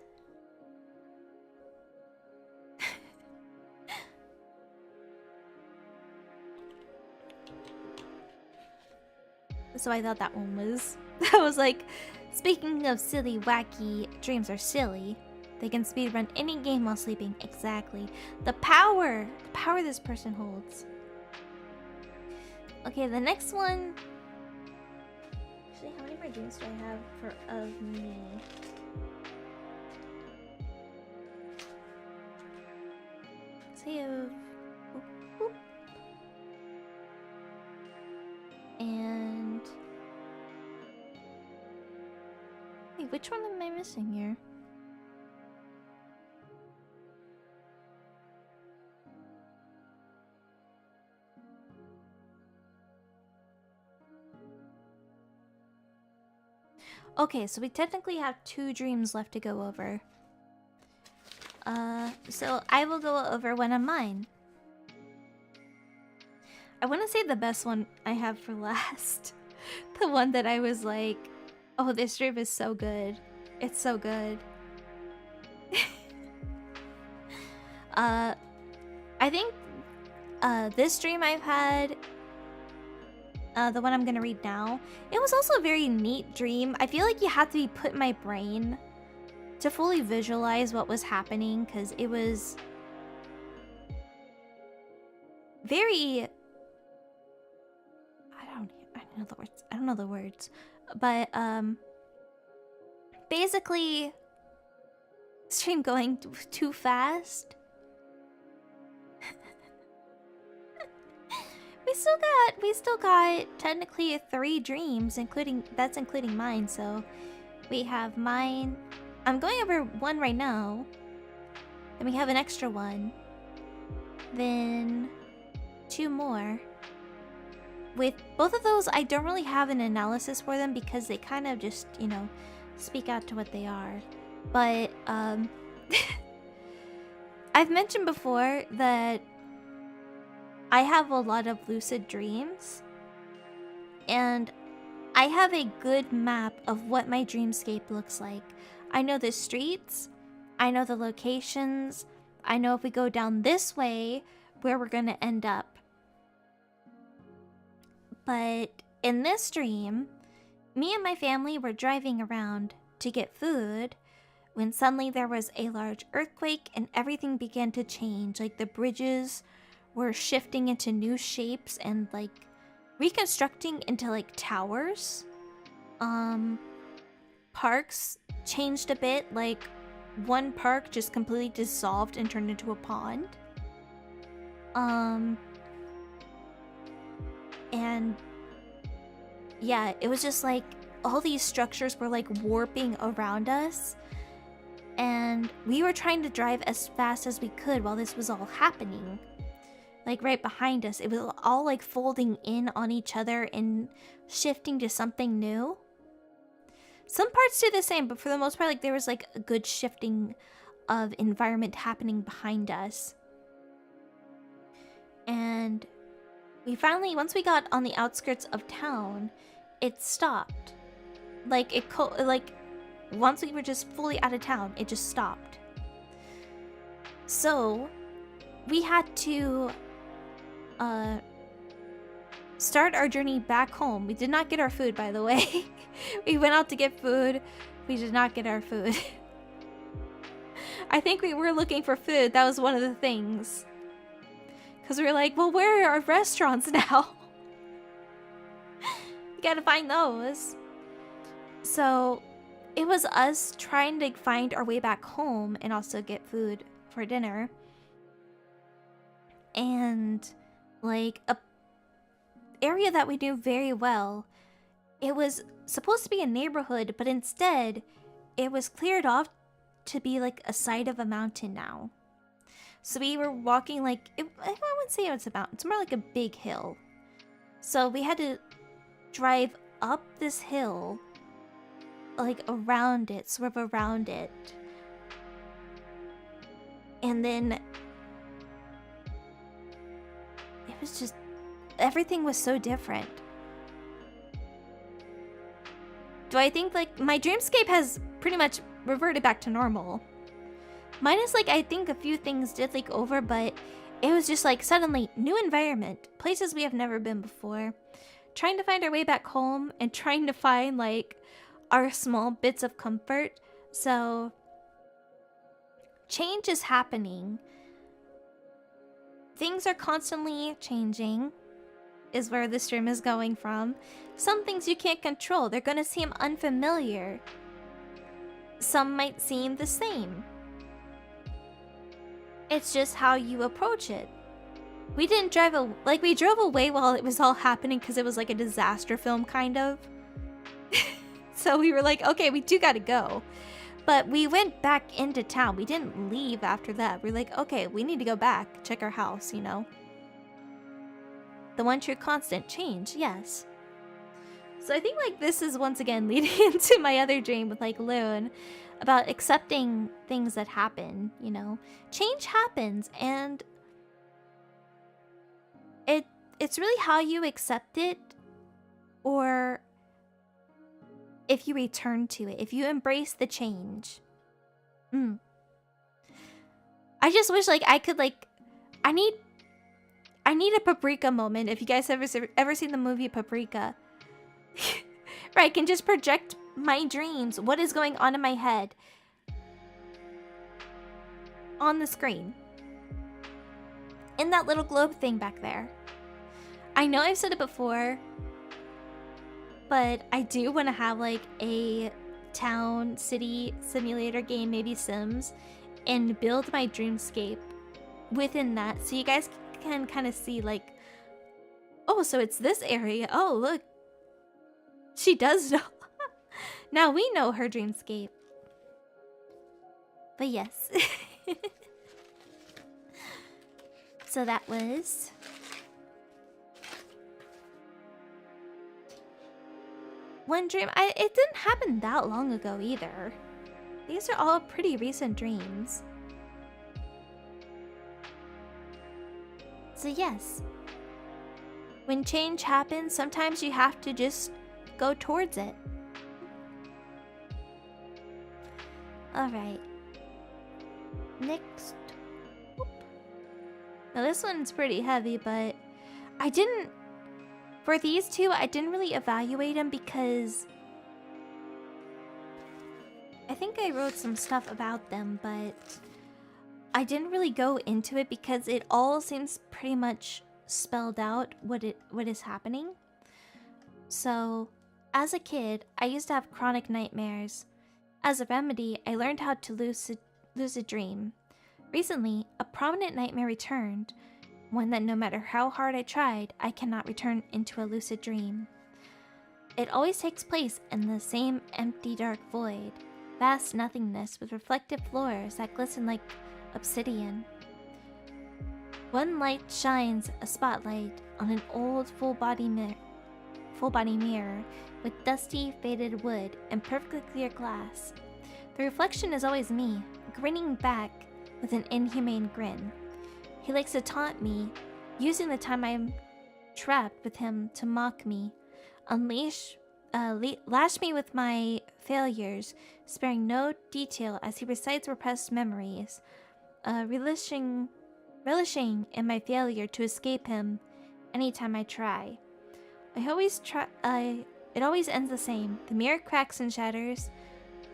So I thought that one was... I was like, speaking of silly, wacky, dreams are silly. They can speedrun any game while sleeping. Exactly. The power this person holds. Okay, the next one... Actually, how many more dreams do I have of me? Say of... And... Wait, which one am I missing here? Okay, so we technically have 2 dreams left to go over. So I will go over one of mine. I want to say the best one I have for last. The one that I was like, oh, this dream is so good. It's so good. I think this dream I've had, the one I'm gonna read now, it was also a very neat dream. I feel like you had to be put in my brain to fully visualize what was happening, because it was very... I don't know the words. But, basically, stream going too fast. we still got technically 3 dreams, including mine, so we have mine. I'm going over one right now. Then we have an extra one. Then 2 more. With both of those, I don't really have an analysis for them because they kind of just, you know, speak out to what they are. But, I've mentioned before that I have a lot of lucid dreams. And I have a good map of what my dreamscape looks like. I know the streets. I know the locations. I know if we go down this way, where we're going to end up. But in this dream, me and my family were driving around to get food when suddenly there was a large earthquake and everything began to change. Like the bridges were shifting into new shapes and like reconstructing into like towers. Parks changed a bit, like one park just completely dissolved and turned into a pond. And yeah, it was just like all these structures were like warping around us. And we were trying to drive as fast as we could while this was all happening. like right behind us. It was all like folding in on each other and shifting to something new. Some parts stayed the same, but for the most part, like there was like a good shifting of environment happening behind us. And we finally, once we got on the outskirts of town, it stopped. Like once we were just fully out of town, it just stopped. So we had to start our journey back home. We did not get our food, by the way. We went out to get food. We did not get our food. I think we were looking for food. That was one of the things. Because we were like, well, where are our restaurants now? We gotta find those. So it was us trying to find our way back home and also get food for dinner. And like a area that we knew very well, it was supposed to be a neighborhood, but instead it was cleared off to be like a side of a mountain now. So we were walking like, I wouldn't say it's a mountain, it's more like a big hill. So we had to drive up this hill, like around it, sort of around it. And then it was just, everything was so different. Do I think like my dreamscape has pretty much reverted back to normal? Minus like I think a few things did leak over, but it was just like suddenly new environment, places we have never been before, trying to find our way back home and trying to find like our small bits of comfort. So change is happening. Things are constantly changing, is where the stream is going from. Some things you can't control. They're gonna seem unfamiliar. Some might seem the same. It's just how you approach it. We didn't drive we drove away while it was all happening because it was like a disaster film kind of. So we were like, okay, we do gotta go. But we went back into town. We didn't leave after that. We're like, okay, we need to go back, check our house, you know. The one true constant, change, yes. So I think like this is once again leading into my other dream with like Loon about accepting things that happen, you know. Change happens, and it's really how you accept it, or if you return to it, if you embrace the change. I just wish like I could like, I need a Paprika moment. If you guys ever seen the movie Paprika, right, I can just project my dreams, what is going on in my head, on the screen, in that little globe thing back there. I know I've said it before, but I do want to have like a town city simulator game, maybe Sims, and build my dreamscape within that, so you guys can kind of see like, oh, so it's this area. Oh, look, she does know. Now we know her dreamscape. But yes. So that was one dream. It didn't happen that long ago either. These are all pretty recent dreams. So yes, when change happens, sometimes you have to just go towards it. Alright. Next. Whoop. Now this one's pretty heavy, but I didn't... For these two, I didn't really evaluate them because I think I wrote some stuff about them, but I didn't really go into it because it all seems pretty much spelled out what is happening. So, as a kid, I used to have chronic nightmares. As a remedy, I learned how to lucid dream. Recently, a prominent nightmare returned, one that no matter how hard I tried, I cannot return into a lucid dream. It always takes place in the same empty dark void, vast nothingness with reflective floors that glisten like obsidian. One light shines a spotlight on an old full-body mirror with dusty, faded wood and perfectly clear glass. The reflection is always me, grinning back with an inhumane grin. He likes to taunt me, using the time I'm trapped with him to mock me, lash me with my failures, sparing no detail as he recites repressed memories, relishing in my failure to escape him anytime I try. It always ends the same. The mirror cracks and shatters,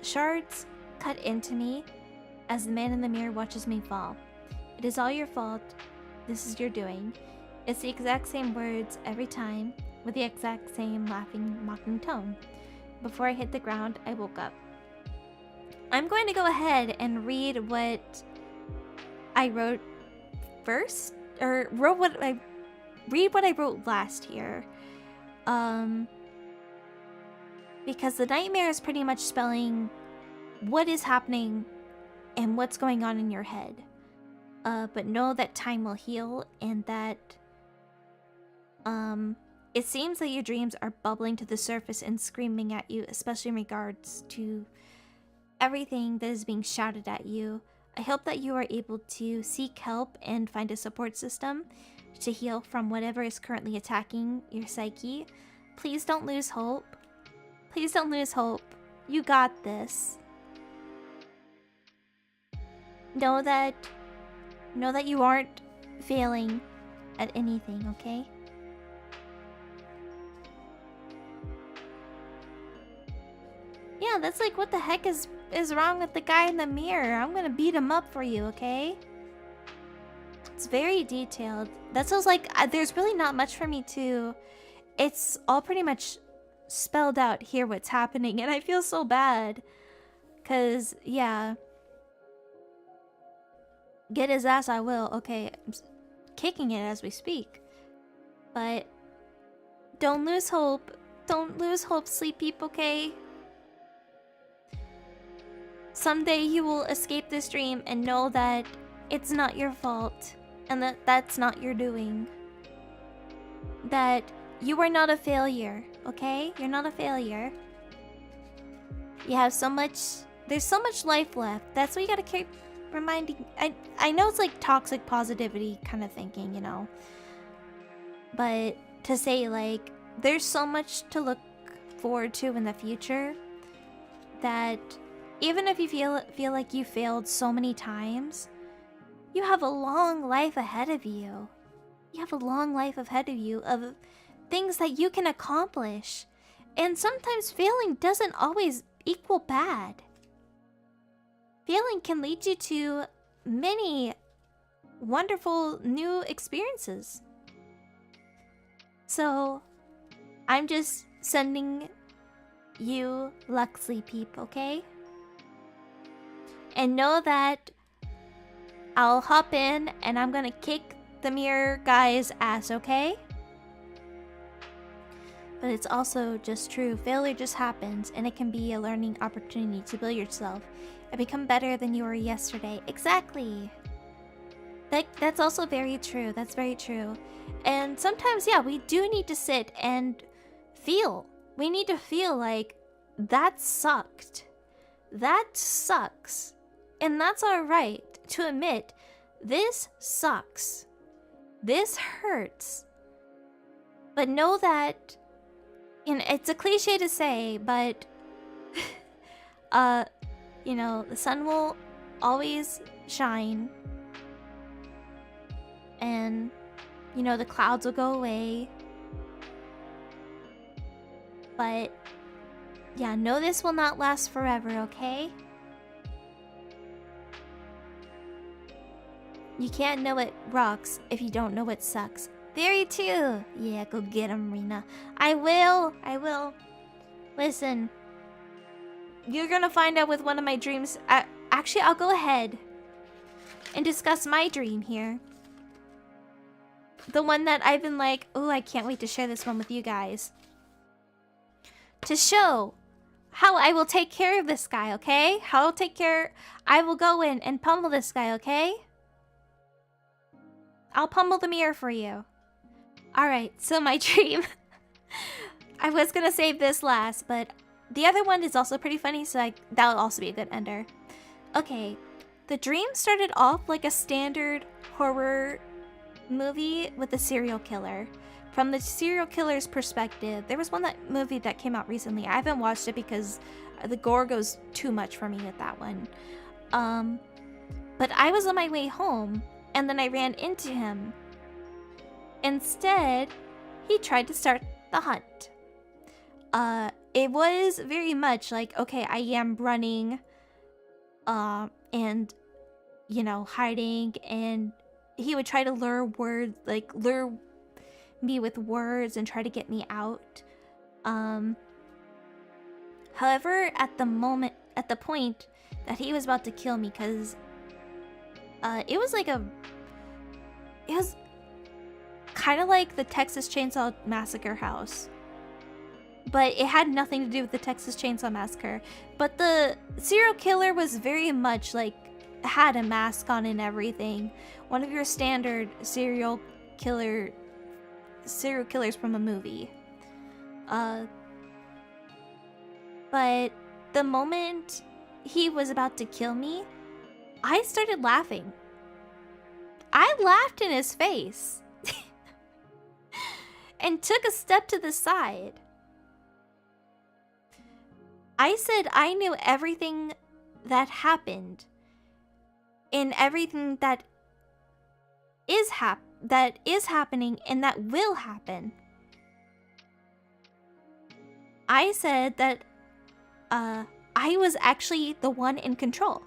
shards cut into me as the man in the mirror watches me fall. It is all your fault. This is your doing. It's the exact same words every time, with the exact same laughing, mocking tone. Before I hit the ground, I woke up. I'm going to go ahead and read what I wrote first, or read what I wrote last here. Because the nightmare is pretty much spelling what is happening and what's going on in your head. But know that time will heal, and that it seems that your dreams are bubbling to the surface and screaming at you, especially in regards to everything that is being shouted at you. I hope that you are able to seek help and find a support system to heal from whatever is currently attacking your psyche. Please don't lose hope. Please don't lose hope. You got this. Know that you aren't failing at anything, okay? Yeah, that's like, what the heck is wrong with the guy in the mirror? I'm gonna beat him up for you, okay? It's very detailed. That sounds like there's really not much for me to... It's all pretty much spelled out here what's happening, and I feel so bad. Cause, yeah. Get his ass, I will. Okay, I'm kicking it as we speak. But don't lose hope. Don't lose hope, sleep peep, okay? Someday you will escape this dream and know that it's not your fault, and that that's not your doing. That you are not a failure, okay? You're not a failure. You have so much... There's so much life left. That's what you gotta keep reminding... I know it's like toxic positivity kind of thinking, you know? But to say, like, there's so much to look forward to in the future that even if you feel like you failed so many times, you have a long life ahead of you. You have a long life ahead of you of things that you can accomplish. And sometimes failing doesn't always equal bad. Failing can lead you to many wonderful new experiences. So, I'm just sending you luck, sleep peep, okay? And know that I'll hop in and I'm gonna kick the mirror guy's ass, okay? But it's also just true. Failure just happens, and it can be a learning opportunity to build yourself and become better than you were yesterday. Exactly. That's also very true. That's very true. And sometimes, yeah, we do need to sit and feel. We need to feel like, that sucked. That sucks. And that's alright to admit, this sucks. This hurts. But know that, and it's a cliche to say, but you know, the sun will always shine, and you know, the clouds will go away. But yeah, know this will not last forever, okay? You can't know what rocks if you don't know what sucks. Very true. Yeah, go get him, Rina. I will. Listen, you're gonna find out with one of my dreams. Actually, I'll go ahead and discuss my dream here. The one that I've been like, oh, I can't wait to share this one with you guys. To show how I will take care of this guy, okay? I will go in and pummel this guy, okay? I'll pummel the mirror for you. Alright, so my dream. I was gonna save this last, but the other one is also pretty funny, so that'll also be a good ender. Okay, the dream started off like a standard horror movie with a serial killer. From the serial killer's perspective, there was movie that came out recently. I haven't watched it because the gore goes too much for me with that one. But I was on my way home, and then I ran into him. Instead, he tried to start the hunt. It was very much like, okay, I am running, and, you know, hiding, and he would try to lure me with words and try to get me out. However, at the point that he was about to kill me, because it was kind of like the Texas Chainsaw Massacre house, but it had nothing to do with the Texas Chainsaw Massacre. But the serial killer was very much like, had a mask on and everything. One of your standard serial killers from a movie. But the moment he was about to kill me, I started laughing. I laughed in his face. And took a step to the side. I said I knew everything that happened. And everything that is happening and that will happen. I said that I was actually the one in control.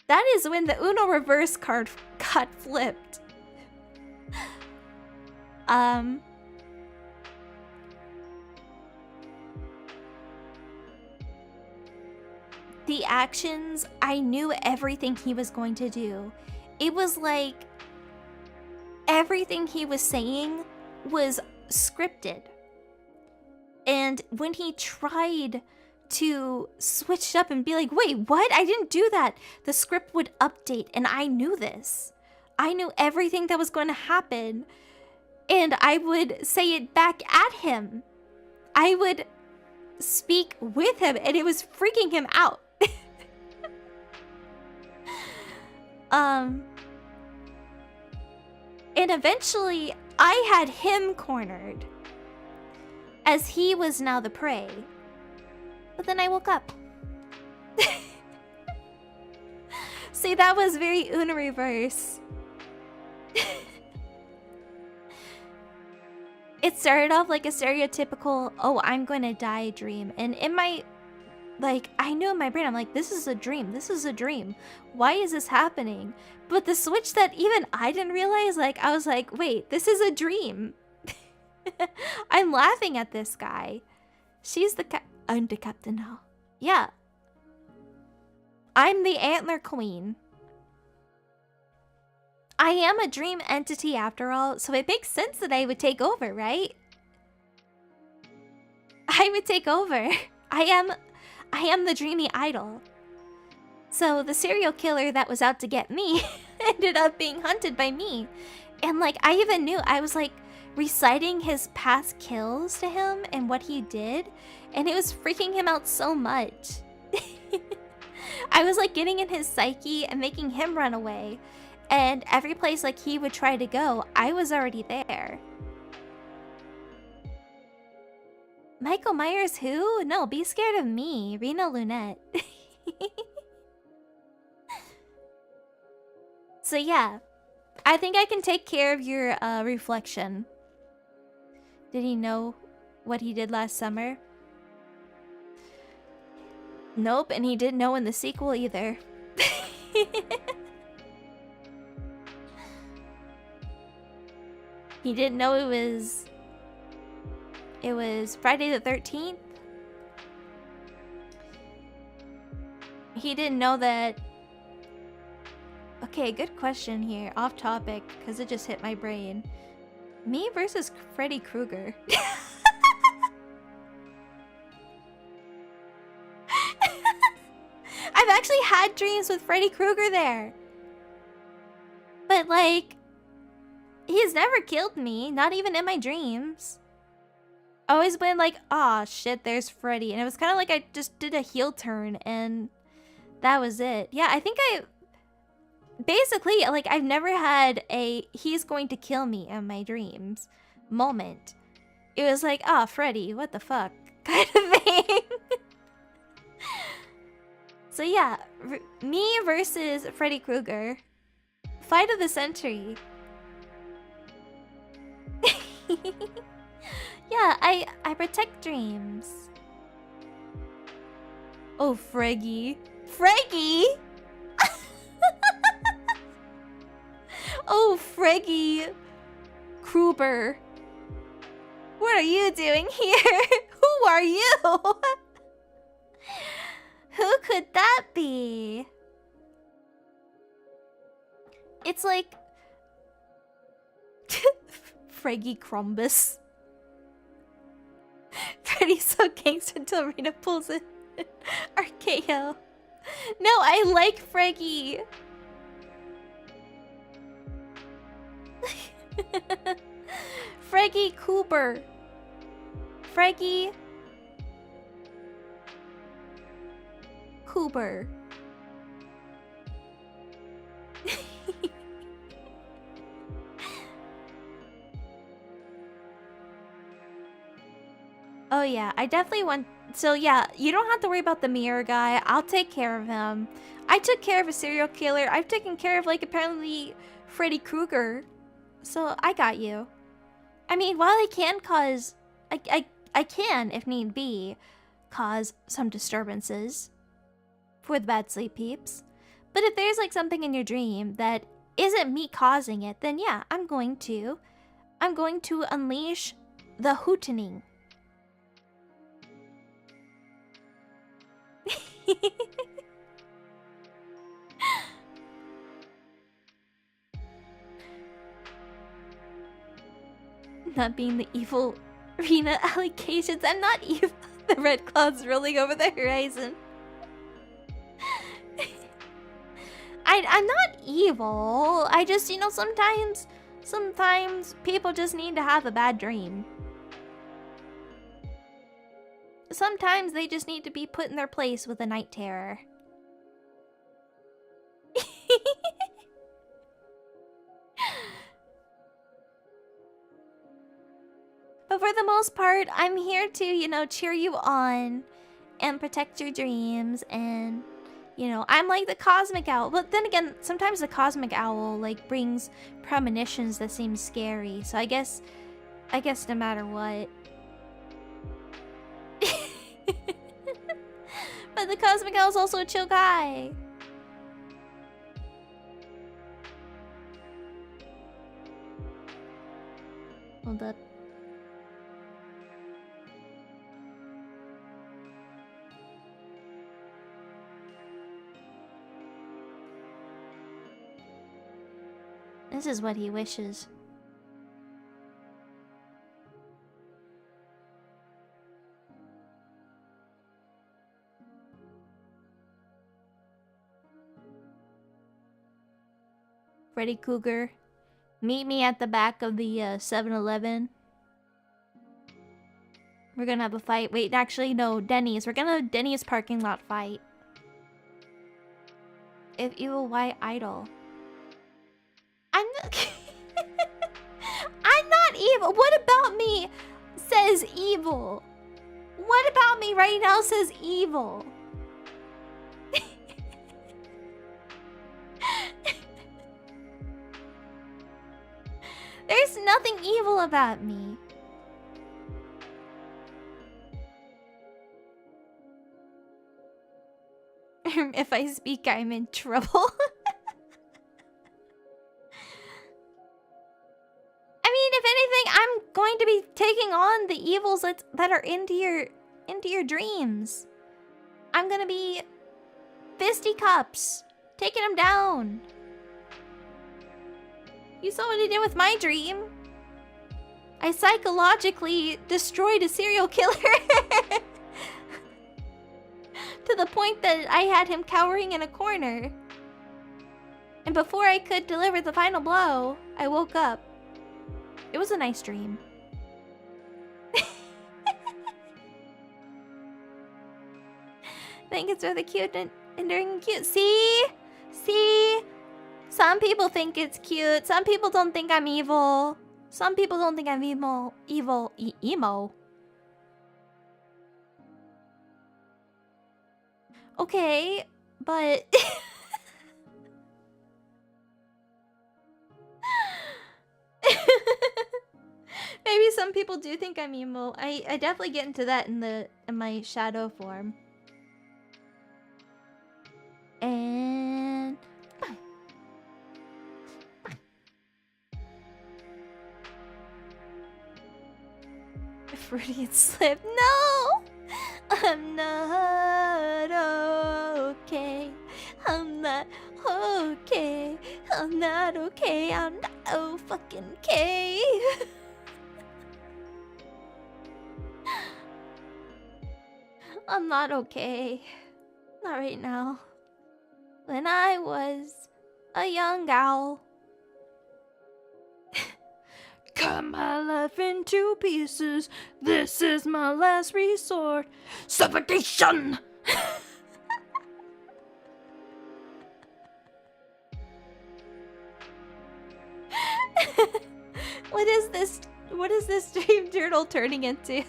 That is when the Uno reverse card got flipped. The actions, I knew everything he was going to do. It was like everything he was saying was scripted. And when he tried to switch it up and be like, wait, what? I didn't do that. The script would update, and I knew this. I knew everything that was going to happen. And I would say it back at him. I would speak with him, and it was freaking him out. And eventually, I had him cornered, as he was now the prey. But then I woke up. See, that was very Uno reverse. It started off like a stereotypical, oh, I'm going to die dream. And in my, like, I knew in my brain, I'm like, this is a dream. This is a dream. Why is this happening? But the switch that even I didn't realize, like, I was like, wait, this is a dream. I'm laughing at this guy. She's the I'm the captain now. Yeah. I'm the antler queen. I am a dream entity after all, so it makes sense that I would take over, right? I would take over. I am the dreamy idol. So the serial killer that was out to get me ended up being hunted by me. And like, I even knew, I was like reciting his past kills to him and what he did, and it was freaking him out so much. I was like getting in his psyche and making him run away. And every place like he would try to go, I was already there. Michael Myers who? No, be scared of me, Rina Lunette. So yeah, I think I can take care of your reflection. Did he know what he did last summer? Nope, and he didn't know in the sequel either. He didn't know it was Friday the 13th. He didn't know that. Okay, good question here. Off topic, because it just hit my brain. Me versus Freddy Krueger. I've actually had dreams with Freddy Krueger there. but like, he's never killed me, not even in my dreams. Always been like, oh shit, there's Freddy. And it was kind of like I just did a heel turn and that was it. Yeah, I think basically, like, I've never had a he's going to kill me in my dreams moment. It was like, oh, Freddy, what the fuck kind of thing. So yeah, me versus Freddy Krueger. Fight of the century. Yeah, I protect dreams. Oh, Freggy. Freggy? Oh, Freggy. Kruber. What are you doing here? Who are you? Who could that be? It's like Freggy Crumbus. Freddy's so gangster until Rina pulls it. RKO. No, I like Freggy. Freggy Cooper. Freggy Cooper. Oh yeah, I definitely want... So yeah, you don't have to worry about the mirror guy. I'll take care of him. I took care of a serial killer. I've taken care of, like, apparently Freddy Krueger. So I got you. I mean, while I can cause... I can, if need be, cause some disturbances for the bad sleep peeps. But if there's, like, something in your dream that isn't me causing it, then yeah, I'm going to unleash the hootening. Not being the evil Rina allegations. I'm not evil. The red clouds rolling over the horizon. I'm not evil. I just, you know, sometimes people just need to have a bad dream. Sometimes they just need to be put in their place with a night terror. But for the most part, I'm here to, you know, cheer you on and protect your dreams. And, you know, I'm like the cosmic owl. But then again, sometimes the cosmic owl, like, brings premonitions that seem scary. So I guess no matter what. But the cosmic owl is also a chill guy. Hold up. This is what he wishes. Freddy Krueger, meet me at the back of the 7-Eleven. We're gonna have a fight. Wait, actually, no, Denny's. We're gonna have Denny's parking lot fight. If evil white idol. I'm not... I'm not evil. What about me says evil? What about me right now says evil? There's nothing evil about me. If I speak, I'm in trouble. I mean, if anything, I'm going to be taking on the evils that are into your dreams. I'm gonna be fisticuffs, taking them down. You saw what I did with my dream. I psychologically destroyed a serial killer. To the point that I had him cowering in a corner. And before I could deliver the final blow, I woke up. It was a nice dream. Think it's really cute and endearing and cute. See? See? Some people think it's cute. Some people don't think I'm evil. Some people don't think I'm emo. Emo. Okay, but... Maybe some people do think I'm emo. I definitely get into that in my shadow form. And... Freudian slip. No! I'm not okay. I'm not okay. I'm not okay. I'm not fucking okay. I'm not okay. Not right now. When I was a young gal. Cut my life into pieces. This is my last resort. Suffocation! What is this? What is this dream journal turning into?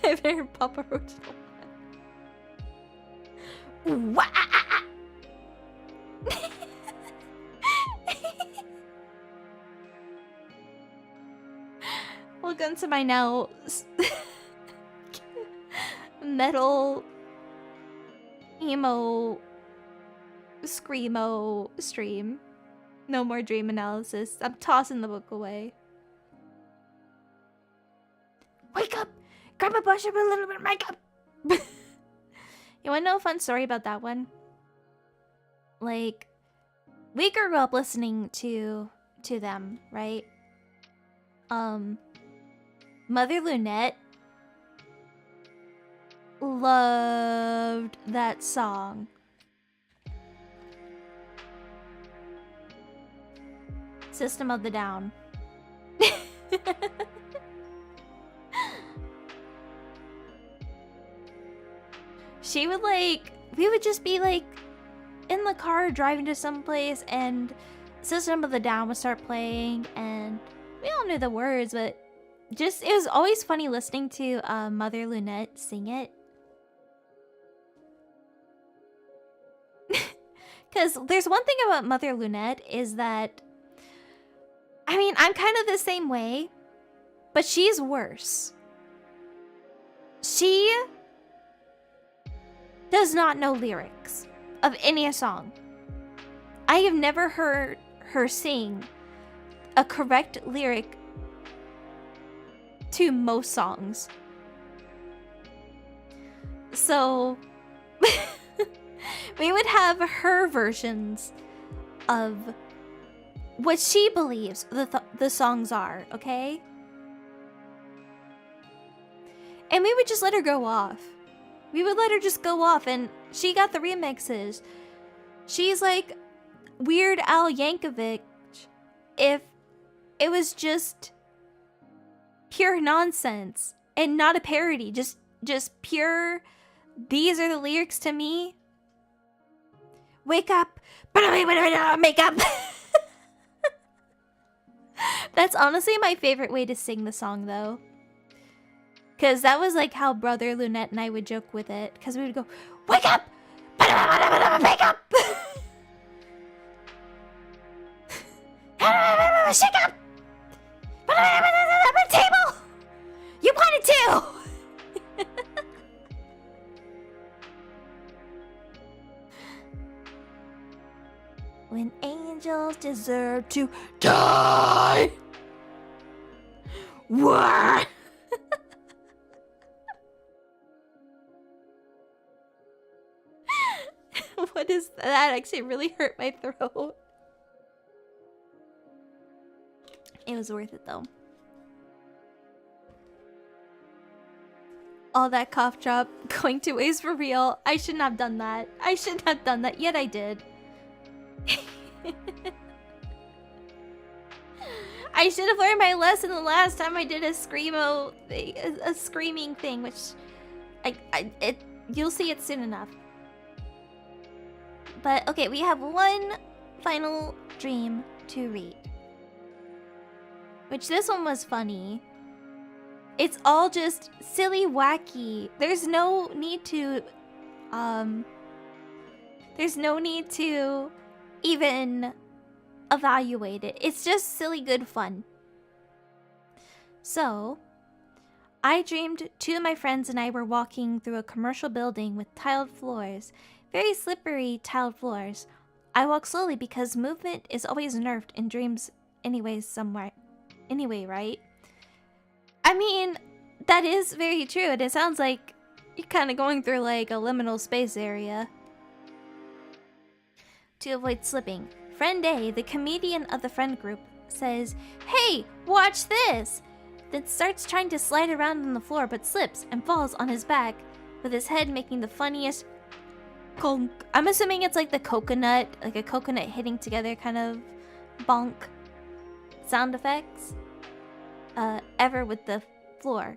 I better pop original. Wah! Welcome to my now metal emo screamo stream. No more dream analysis. I'm tossing the book away. Wake up! Grab a brush and a little bit of makeup. You wanna know a fun story about that one? Like, we grew up listening to them, right? Mother Lunette loved that song. System of the Down. She would we would just be like in the car driving to someplace and System of the Down would start playing and we all knew the words, but just it was always funny listening to Mother Lunette sing it. Because there's one thing about Mother Lunette is that, I mean, I'm kind of the same way, but she's worse. She does not know lyrics of any song. I have never heard her sing a correct lyric to most songs. So we would have her versions of what she believes the songs are, okay? And we would just let her go off. We would let her just go off, and she got the remixes. She's like Weird Al Yankovic if it was just pure nonsense and not a parody, just pure, these are the lyrics to me. Wake up, makeup. That's honestly my favorite way to sing the song, though. Because that was like how Brother Lunette and I would joke with it. Because we would go, wake up! Makeup! Shake up! Table! You wanted to! When angels deserve to die! What? What is that? That actually really hurt my throat. It was worth it though. all that cough drop going to waste for real. I shouldn't have done that. I shouldn't have done that, yet I did. I should have learned my lesson the last time I did a screamo thing, a screaming thing, which you'll see it soon enough. But okay, we have one final dream to read, which this one was funny. It's all just silly, wacky. There's no need to even evaluate it. It's just silly, good fun. So, I dreamed 2 of my friends and I were walking through a commercial building with tiled floors, very slippery tiled floors. I walk slowly because movement is always nerfed in dreams anyway, right? I mean, that is very true, and it sounds like you're kind of going through like a liminal space area. To avoid slipping, Friend A, the comedian of the friend group, says, "Hey, watch this!" Then starts trying to slide around on the floor but slips and falls on his back, with his head making the funniest conk. I'm assuming it's like the coconut, like a coconut hitting together kind of bonk sound effects ever with the floor.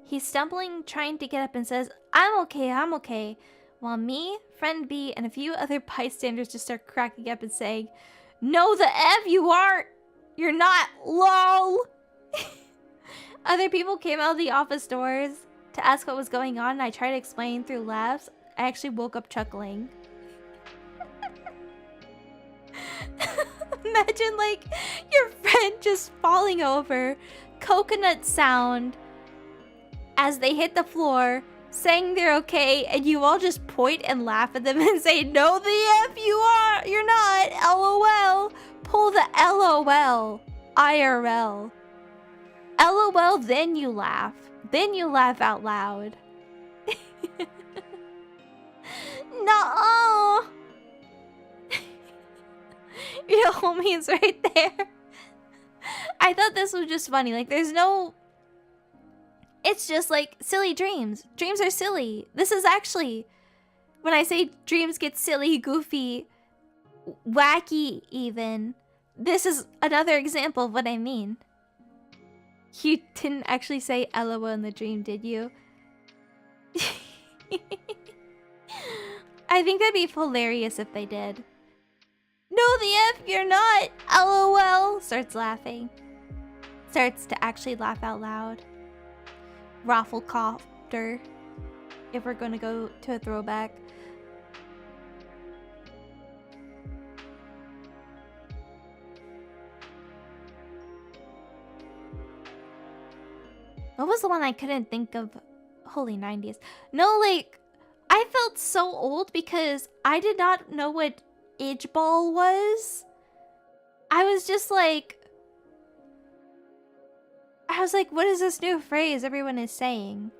He's stumbling, trying to get up and says, I'm okay. While me, Friend B, and a few other bystanders just start cracking up and saying, "No the F you aren't! You're not, lol!" Other people came out of the office doors to ask what was going on, and I tried to explain through laughs. I actually woke up chuckling. Imagine like your friend just falling over, coconut sound as they hit the floor, saying they're okay, and you all just point and laugh at them and say, "No the F you are! You're not! LOL!" Pull the LOL. IRL. LOL, then you laugh. Then you laugh out loud. No. Your homie's right there. I thought this was just funny. Like, there's no... It's just like silly dreams. Dreams are silly. This is actually... When I say dreams get silly, goofy, wacky even, this is another example of what I mean. You didn't actually say LOL in the dream, did you? I think that'd be hilarious if they did. "No the F, you're not! LOL!" Starts laughing. Starts to actually laugh out loud. Rafflecopter. If we're gonna go to a throwback. What was the one I couldn't think of? Holy 90s. No, like, I felt so old because I did not know what Idge Ball was. I was like, what is this new phrase everyone is saying?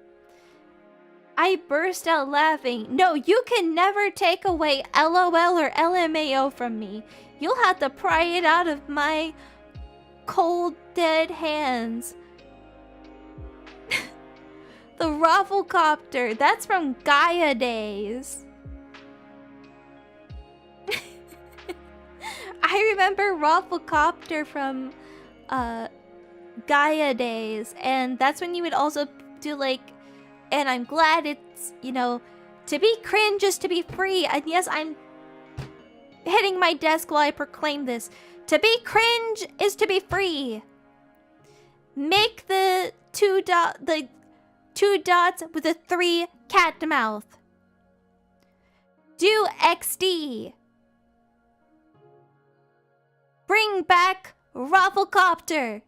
I burst out laughing. No, you can never take away LOL or LMAO from me. You'll have to pry it out of my cold, dead hands. The Rafflecopter. That's from Gaia days. I remember Rafflecopter from Gaia days, and that's when you would also do like, and I'm glad it's, you know, to be cringe is to be free. And yes, I'm hitting my desk while I proclaim this. To be cringe is to be free. Make the two dots with a 3 cat mouth. Do XD. Bring back Rafflecopter.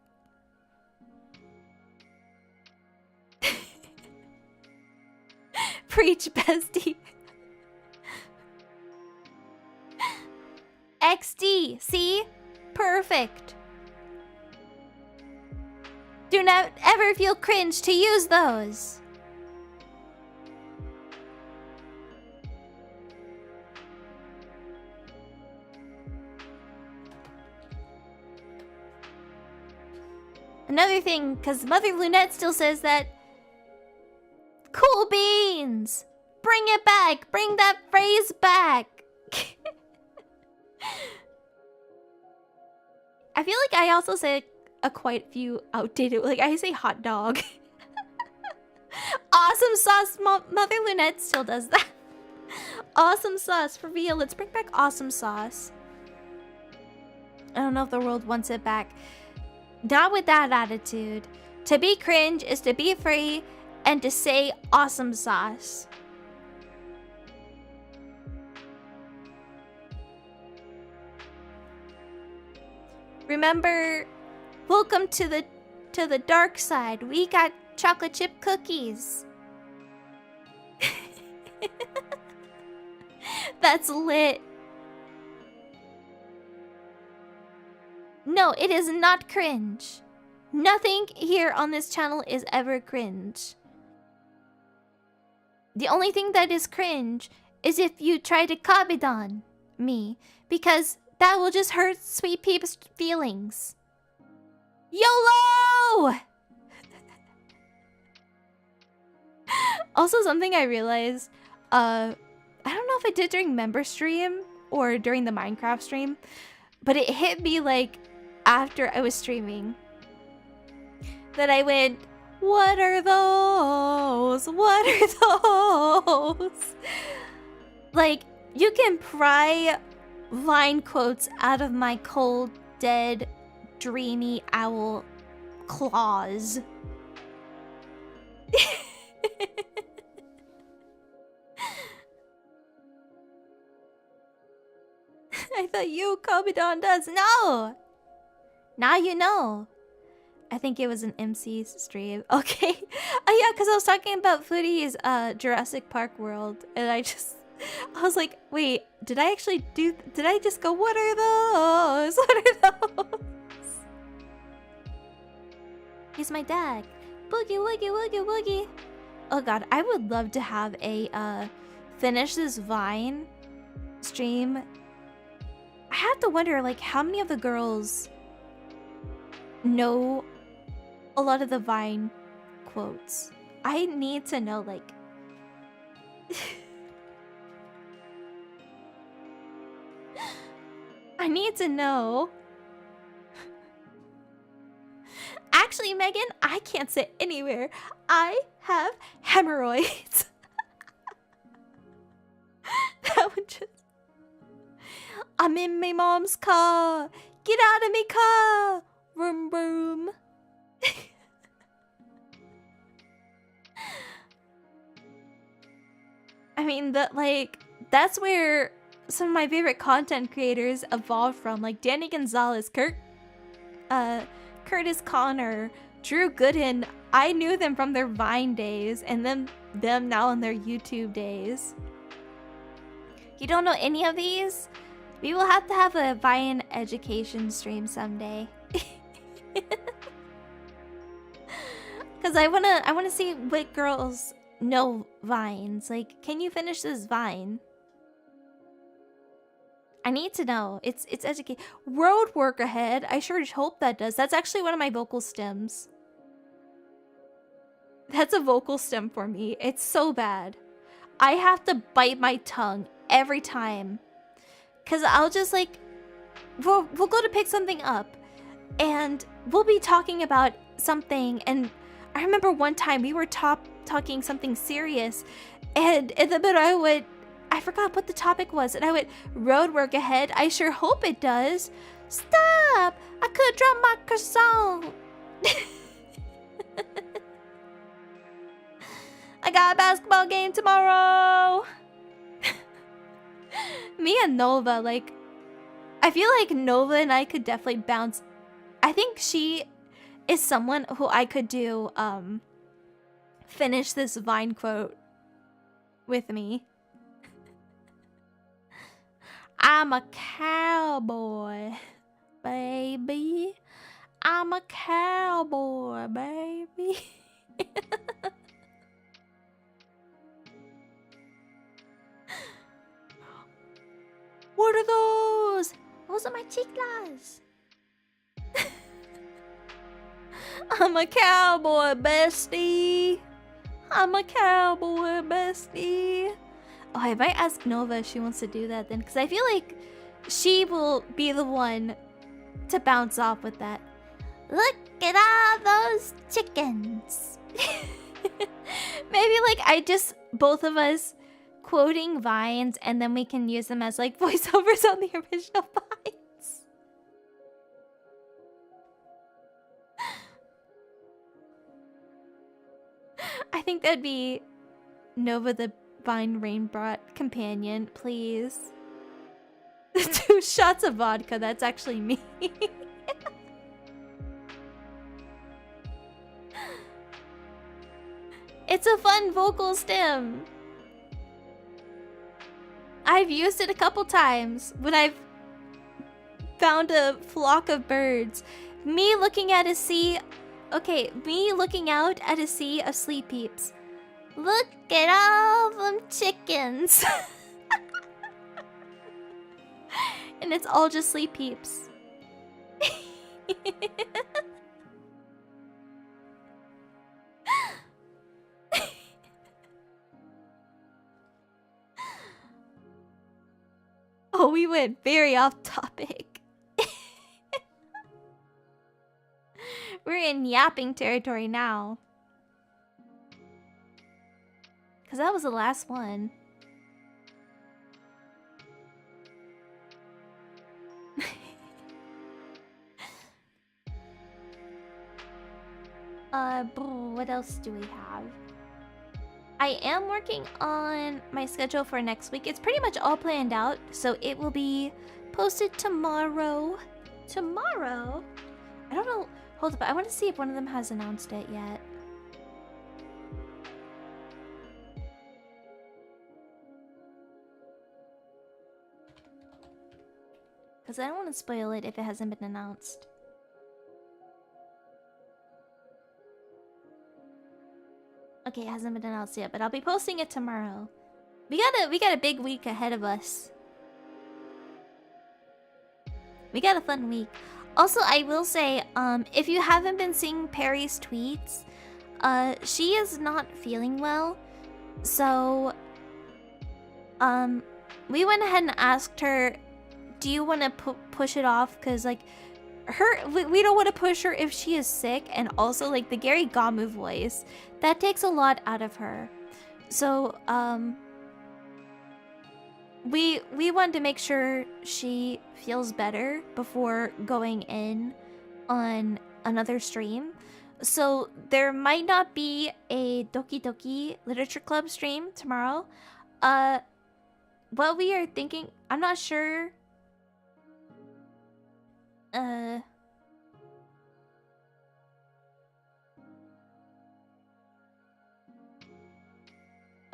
Preach, bestie. XD, see? Perfect. Do not ever feel cringe to use those. Another thing, because Mother Lunette still says that cool beans! Bring it back! Bring that phrase back! I feel like I also say a quite few outdated, like I say hot dog. Awesome sauce. Mother Lunette still does that. Awesome sauce, for real. Let's bring back awesome sauce. I don't know if the world wants it back. Not with that attitude. To be cringe is to be free and to say awesome sauce. Remember, welcome to the dark side. We got chocolate chip cookies. That's lit. No, it is not cringe. Nothing here on this channel is ever cringe. The only thing that is cringe is if you try to copy on me, because that will just hurt Sweet Peep's feelings. YOLO! Also, something I realized, I don't know if I did during member stream or during the Minecraft stream, but it hit me like after I was streaming that I went, what are those? What are those? Like, you can pry Vine quotes out of my cold, dead, dreamy owl claws. I thought you Kobe-don does. No! Now you know. I think it was an MC stream. Okay. Oh yeah, because I was talking about Foodie's Jurassic Park World, and I was like, wait, did I just go, what are those? What are those? He's my dad. Boogie, woogie, woogie, woogie. Oh god, I would love to have a finish this Vine stream. I have to wonder, like, how many of the girls know a lot of the Vine quotes. I need to know, like... I need to know. Actually, Megan, I can't sit anywhere. I have hemorrhoids. That would just... I'm in my mom's car. Get out of my car. Vroom, vroom. I mean, that's where some of my favorite content creators evolved from. Like Danny Gonzalez, Curtis Connor, Drew Gooden. I knew them from their Vine days, and then them now in their YouTube days. You don't know any of these? We will have to have a Vine education stream someday. Cause I wanna see what girls know Vines. Like, can you finish this Vine? I need to know. It's educate. Road work ahead. I sure hope that does. That's actually one of my vocal stems. That's a vocal stem for me. It's so bad. I have to bite my tongue every time. Cause I'll just like, we'll go to pick something up, and we'll be talking about something. And I remember one time we were talking something serious, and in the middle I forgot what the topic was, and I went, road work ahead. I sure hope it does. Stop! I could drop my croissant. I got a basketball game tomorrow. Me and Nova, like, I feel like Nova and I could definitely bounce. I think she is someone who I could do, finish this Vine quote with me. I'm a cowboy, baby. I'm a cowboy, baby. What are those? Those are my chiclas. I'm a cowboy, bestie. I'm a cowboy, bestie. Oh, I might ask Nova if she wants to do that then, because I feel like she will be the one to bounce off with that. Look at all those chickens. Maybe like both of us quoting vines, and then we can use them as like voiceovers on the original vines. I think that'd be Nova the Vine Rain brought companion, please. 2 shots of vodka, that's actually me. It's a fun vocal stem. I've used it a couple times when I've found a flock of birds. Me looking at a sea... Okay, me looking out at a sea of sleep peeps. Look at all them chickens. And it's all just sleep peeps. Oh, we went very off topic. We're in yapping territory now. Because that was the last one. What else do we have? I am working on my schedule for next week. It's pretty much all planned out, so it will be posted tomorrow. Tomorrow? I don't know. Hold up, I want to see if one of them has announced it yet. Because I don't want to spoil it if it hasn't been announced. Okay, it hasn't been announced yet, but I'll be posting it tomorrow. We got a big week ahead of us. We got a fun week. Also, I will say, if you haven't been seeing Perry's tweets, she is not feeling well. So, we went ahead and asked her, do you want to push it off? Because, like, we don't want to push her if she is sick. And also, like, the Gary Gamu voice, that takes a lot out of her. So, we wanted to make sure she feels better before going in on another stream. So there might not be a Doki Doki Literature Club stream tomorrow. What we are thinking, I'm not sure.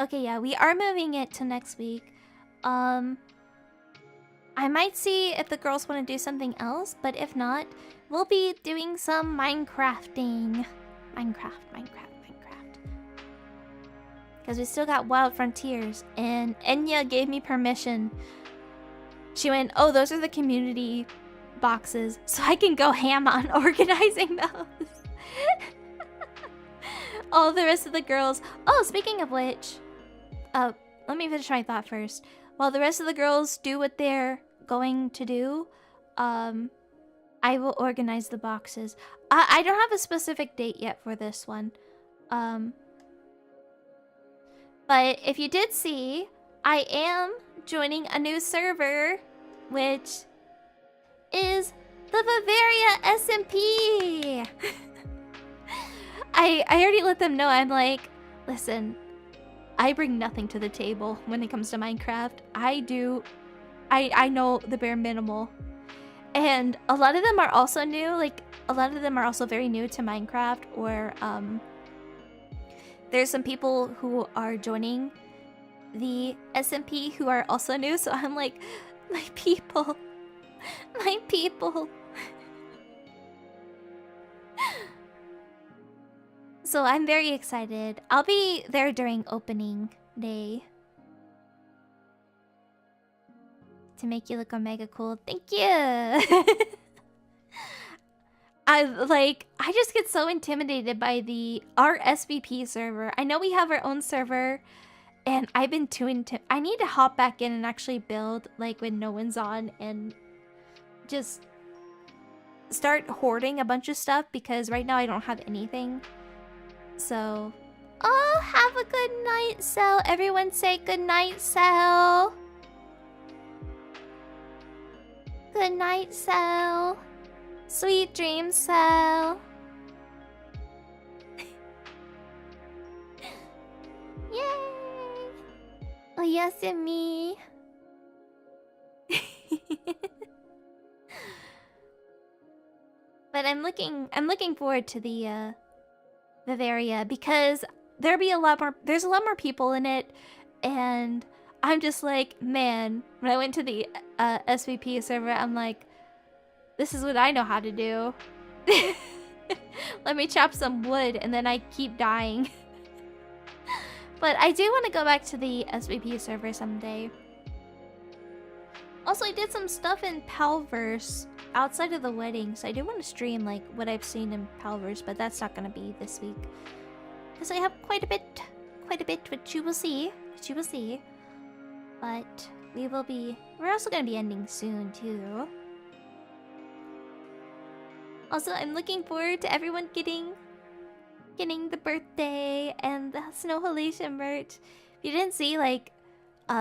Okay, yeah, we are moving it to next week. I might see if the girls want to do something else, but if not, we'll be doing some Minecrafting. Minecraft. Because we still got Wild Frontiers, and Enya gave me permission. She went, oh, those are the community boxes, so I can go ham on organizing those. All the rest of the girls... Oh, speaking of which... let me finish my thought first. While the rest of the girls do what they're going to do, I will organize the boxes. I don't have a specific date yet for this one. But if you did see, I am joining a new server, which is the Bavaria SMP. I already let them know. I'm like, listen, I bring nothing to the table when it comes to Minecraft. I know the bare minimal. And a lot of them are also new. Like, a lot of them are also very new to Minecraft. Or, there's some people who are joining the SMP who are also new. So I'm like, my people. My people. So I'm very excited. I'll be there during opening day. To make you look omega cool. Thank you! I just get so intimidated by our SVP server. I know we have our own server, and I've been too I need to hop back in and actually build like when no one's on and just start hoarding a bunch of stuff because right now I don't have anything. So, oh, have a good night, Cell. Everyone say good night, Cell. Good night, Cell. Sweet dreams, Cell. Yay! Oh, yes, and me. But I'm looking forward to the Bavaria because there's a lot more people in it, and I'm just like, man, when I went to the SVP server, I'm like, this is what I know how to do. Let me chop some wood, and then I keep dying. But I do want to go back to the SVP server someday. Also, I did some stuff in Palverse outside of the wedding, so I do want to stream like what I've seen in Palverse, but that's not gonna be this week because I have quite a bit, which you will see, But we're also gonna be ending soon too. Also, I'm looking forward to everyone getting the birthday and the Snow Halation merch. If you didn't see, like,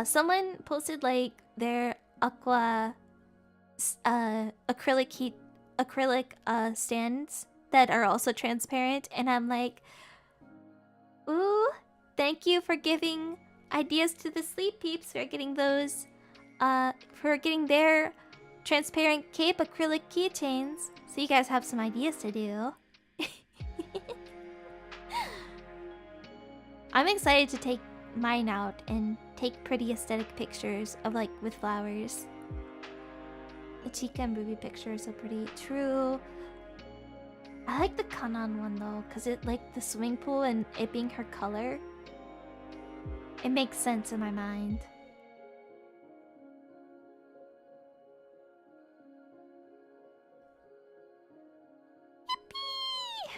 someone posted like their aqua acrylic stands that are also transparent, and I'm like, ooh, thank you for giving ideas to the sleep peeps for getting those for getting their transparent cape acrylic keychains, so you guys have some ideas to do. I'm excited to take mine out and take pretty aesthetic pictures of like with flowers. The Chica and Ruby picture is so pretty. True. I like the Kanan one though, because it like the swimming pool and it being her color. It makes sense in my mind. Yippee!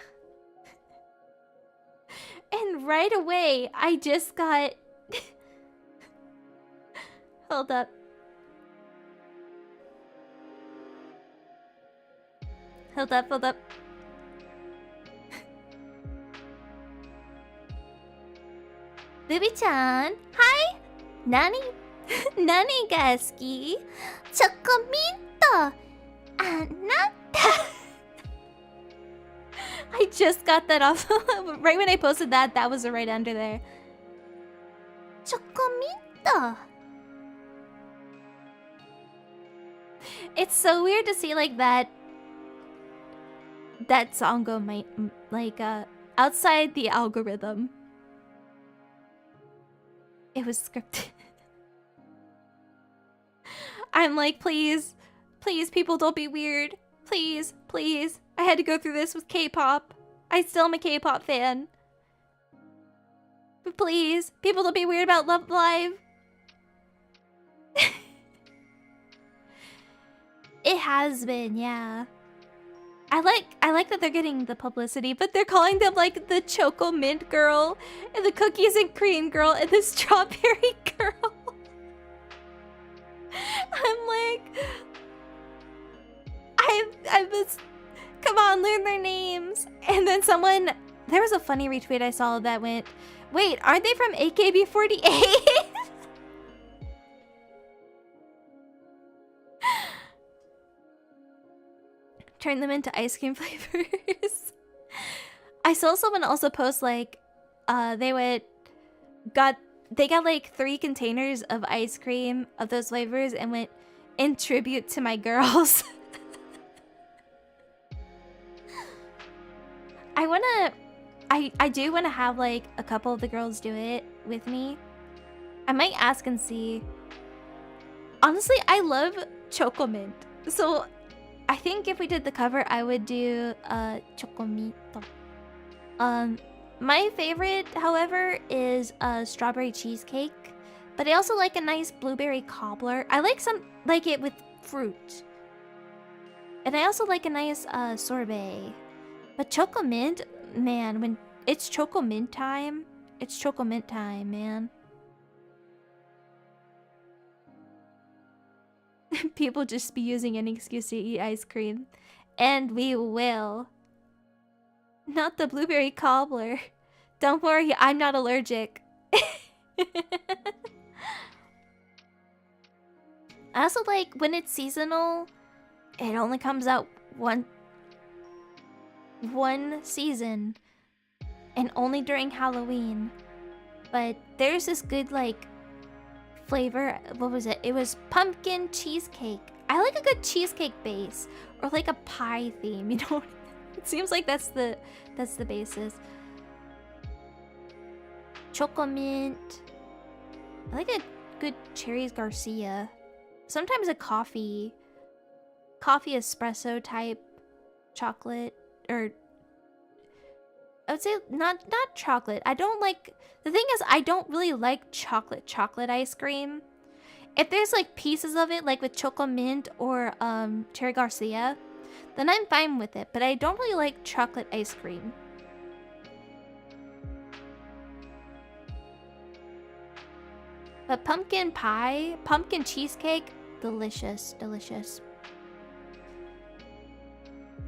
And right away, I just got... Hold up. Hold up. Ruby-chan, hi! Nani ga suki? Chocominto! Anata! I just got that off. Right when I posted that, that was right under there. Chocominto! It's so weird to see like that song go outside the algorithm. It was scripted. I'm like, please, people don't be weird. Please. I had to go through this with K-pop. I still am a K-pop fan. But please, people don't be weird about Love Live. It has been, yeah. I like that they're getting the publicity, but they're calling them like the Choco Mint Girl and the Cookies and Cream Girl and the Strawberry Girl. I'm like, I was, come on, learn their names. And then there was a funny retweet I saw that went, wait, aren't they from AKB48? Turn them into ice cream flavors. I saw someone also post like they got like 3 containers of ice cream of those flavors and went in tribute to my girls. I do wanna have like a couple of the girls do it with me. I might ask and see. Honestly, I love Chocomint. So I think if we did the cover, I would do Chocomito. My favorite, however, is strawberry cheesecake. But I also like a nice blueberry cobbler. I like it with fruit. And I also like a nice sorbet. But choco mint, man, when it's choco mint time, it's choco mint time, man. People just be using any excuse to eat ice cream. And we will. Not the blueberry cobbler. Don't worry, I'm not allergic. I also like when it's seasonal, it only comes out one season. And only during Halloween. But there's this good like flavor. What was it? It was pumpkin cheesecake. I like a good cheesecake base. Or like a pie theme, you know? It seems like that's the basis. Choco mint. I like a good cherries Garcia. Sometimes a coffee espresso type chocolate, or I would say not chocolate. I don't like, the thing is I don't really like chocolate ice cream. If there's like pieces of it, like with choco mint or cherry Garcia, then I'm fine with it, but I don't really like chocolate ice cream. But pumpkin pie, pumpkin cheesecake, delicious, delicious.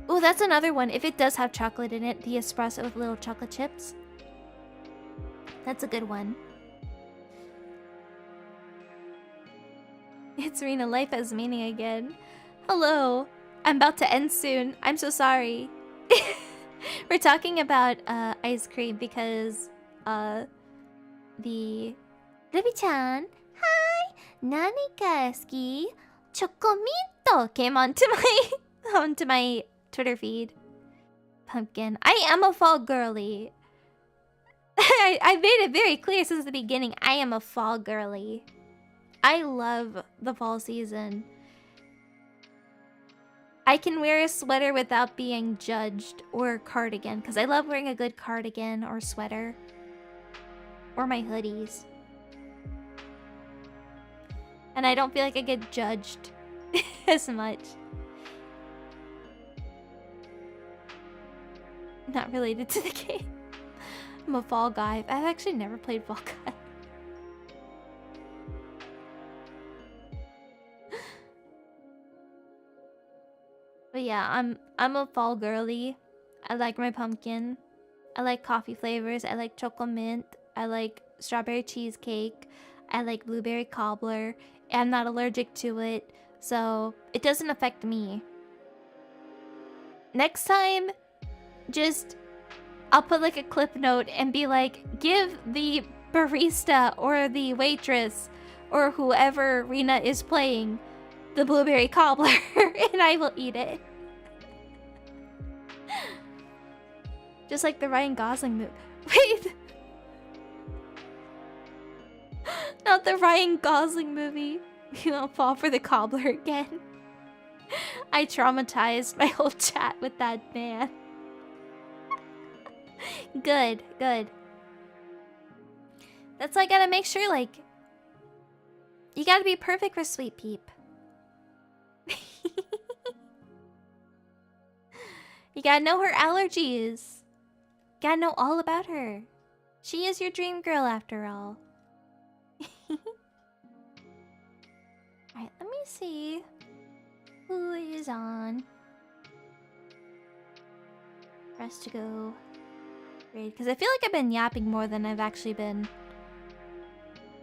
Oh, that's another one. If it does have chocolate in it, the espresso with little chocolate chips. That's a good one. It's Rina, life has meaning again. Hello. I'm about to end soon. I'm so sorry. We're talking about ice cream because the Ruby-chan, hi, nani ga suki? Chocominto came onto my Twitter feed. Pumpkin. I am a fall girly. I made it very clear since the beginning. I am a fall girly. I love the fall season. I can wear a sweater without being judged, or a cardigan, because I love wearing a good cardigan or sweater. Or my hoodies. And I don't feel like I get judged as much. Not related to the game. I'm a Fall Guy. I've actually never played Fall Guy. But yeah, I'm a fall girly. I like my pumpkin. I like coffee flavors. I like choco mint. I like strawberry cheesecake. I like blueberry cobbler. I'm not allergic to it, so it doesn't affect me. Next time, just I'll put like a clip note and be like, give the barista or the waitress or whoever Rina is playing the blueberry cobbler and I will eat it. Just like the Ryan Gosling movie. Wait! Not the Ryan Gosling movie. You won't fall for the cobbler again. I traumatized my whole chat with that man. Good, good. That's why I gotta make sure, like, you gotta be perfect for Sweet Peep. You gotta know her allergies. Gotta know all about her. She is your dream girl after all. Alright, let me see who is on. Press to go. Great, because I feel like I've been yapping more than I've actually been.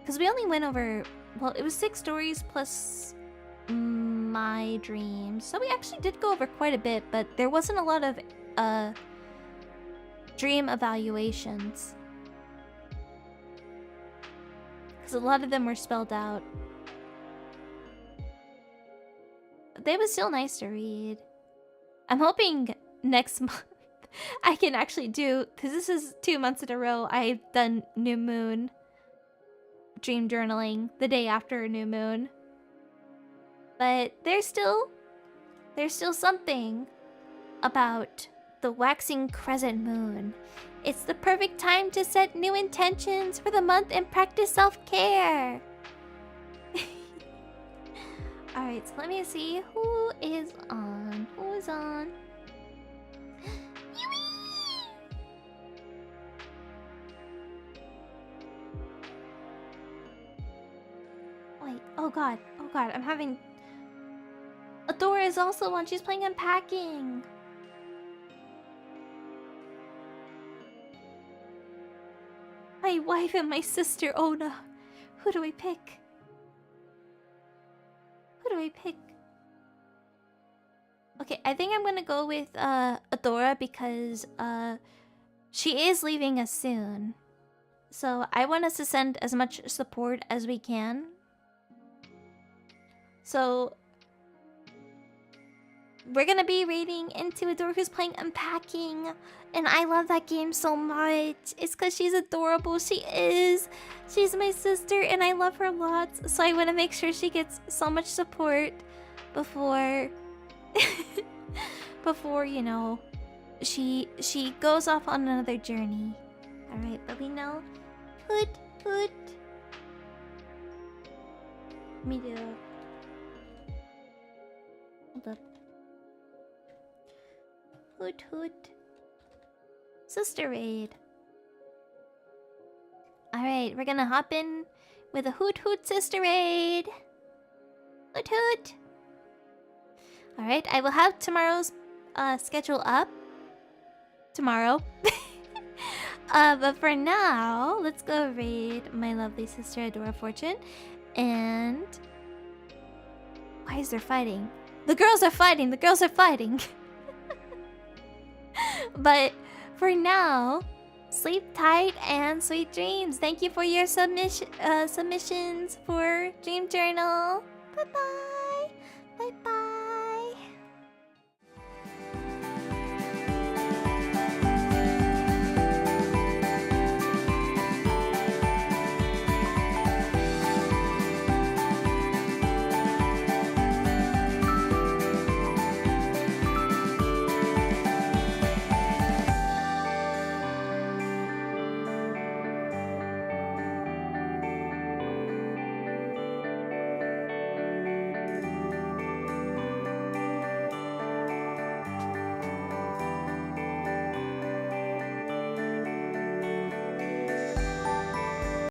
Because we only went over, well, it was 6 stories plus my dreams. So we actually did go over quite a bit, but there wasn't a lot of dream evaluations. Because a lot of them were spelled out. They were still nice to read. I'm hoping next month I can actually do, because this is 2 months in a row I've done New Moon dream journaling the day after a new moon. But there's still something about the Waxing Crescent Moon. It's the perfect time to set new intentions for the month and practice self-care. Alright, so let me see who is on. Who is on? Wait, oh god, I'm having... Adora is also on, she's playing Unpacking. My wife and my sister, oh no. Who do we pick? Who do we pick? Okay, I think I'm gonna go with Adora because she is leaving us soon. So I want us to send as much support as we can. So we're gonna be raiding into Adora who's playing Unpacking. And I love that game so much. It's because she's adorable. She is. She's my sister and I love her lots. So I want to make sure she gets so much support before... before, you know, she goes off on another journey. Alright, but we know... Hoot, hoot. Let me do... Hold up. Hoot, hoot. Sister raid. Alright, we're gonna hop in with a hoot hoot sister raid. Hoot hoot. Alright, I will have tomorrow's schedule up. Tomorrow. But for now, let's go raid my lovely sister Adora Fortune. And... Why is there fighting? The girls are fighting! The girls are fighting! But... For now, sleep tight and sweet dreams. Thank you for your submissions for Dream Journal. Bye bye. Bye bye.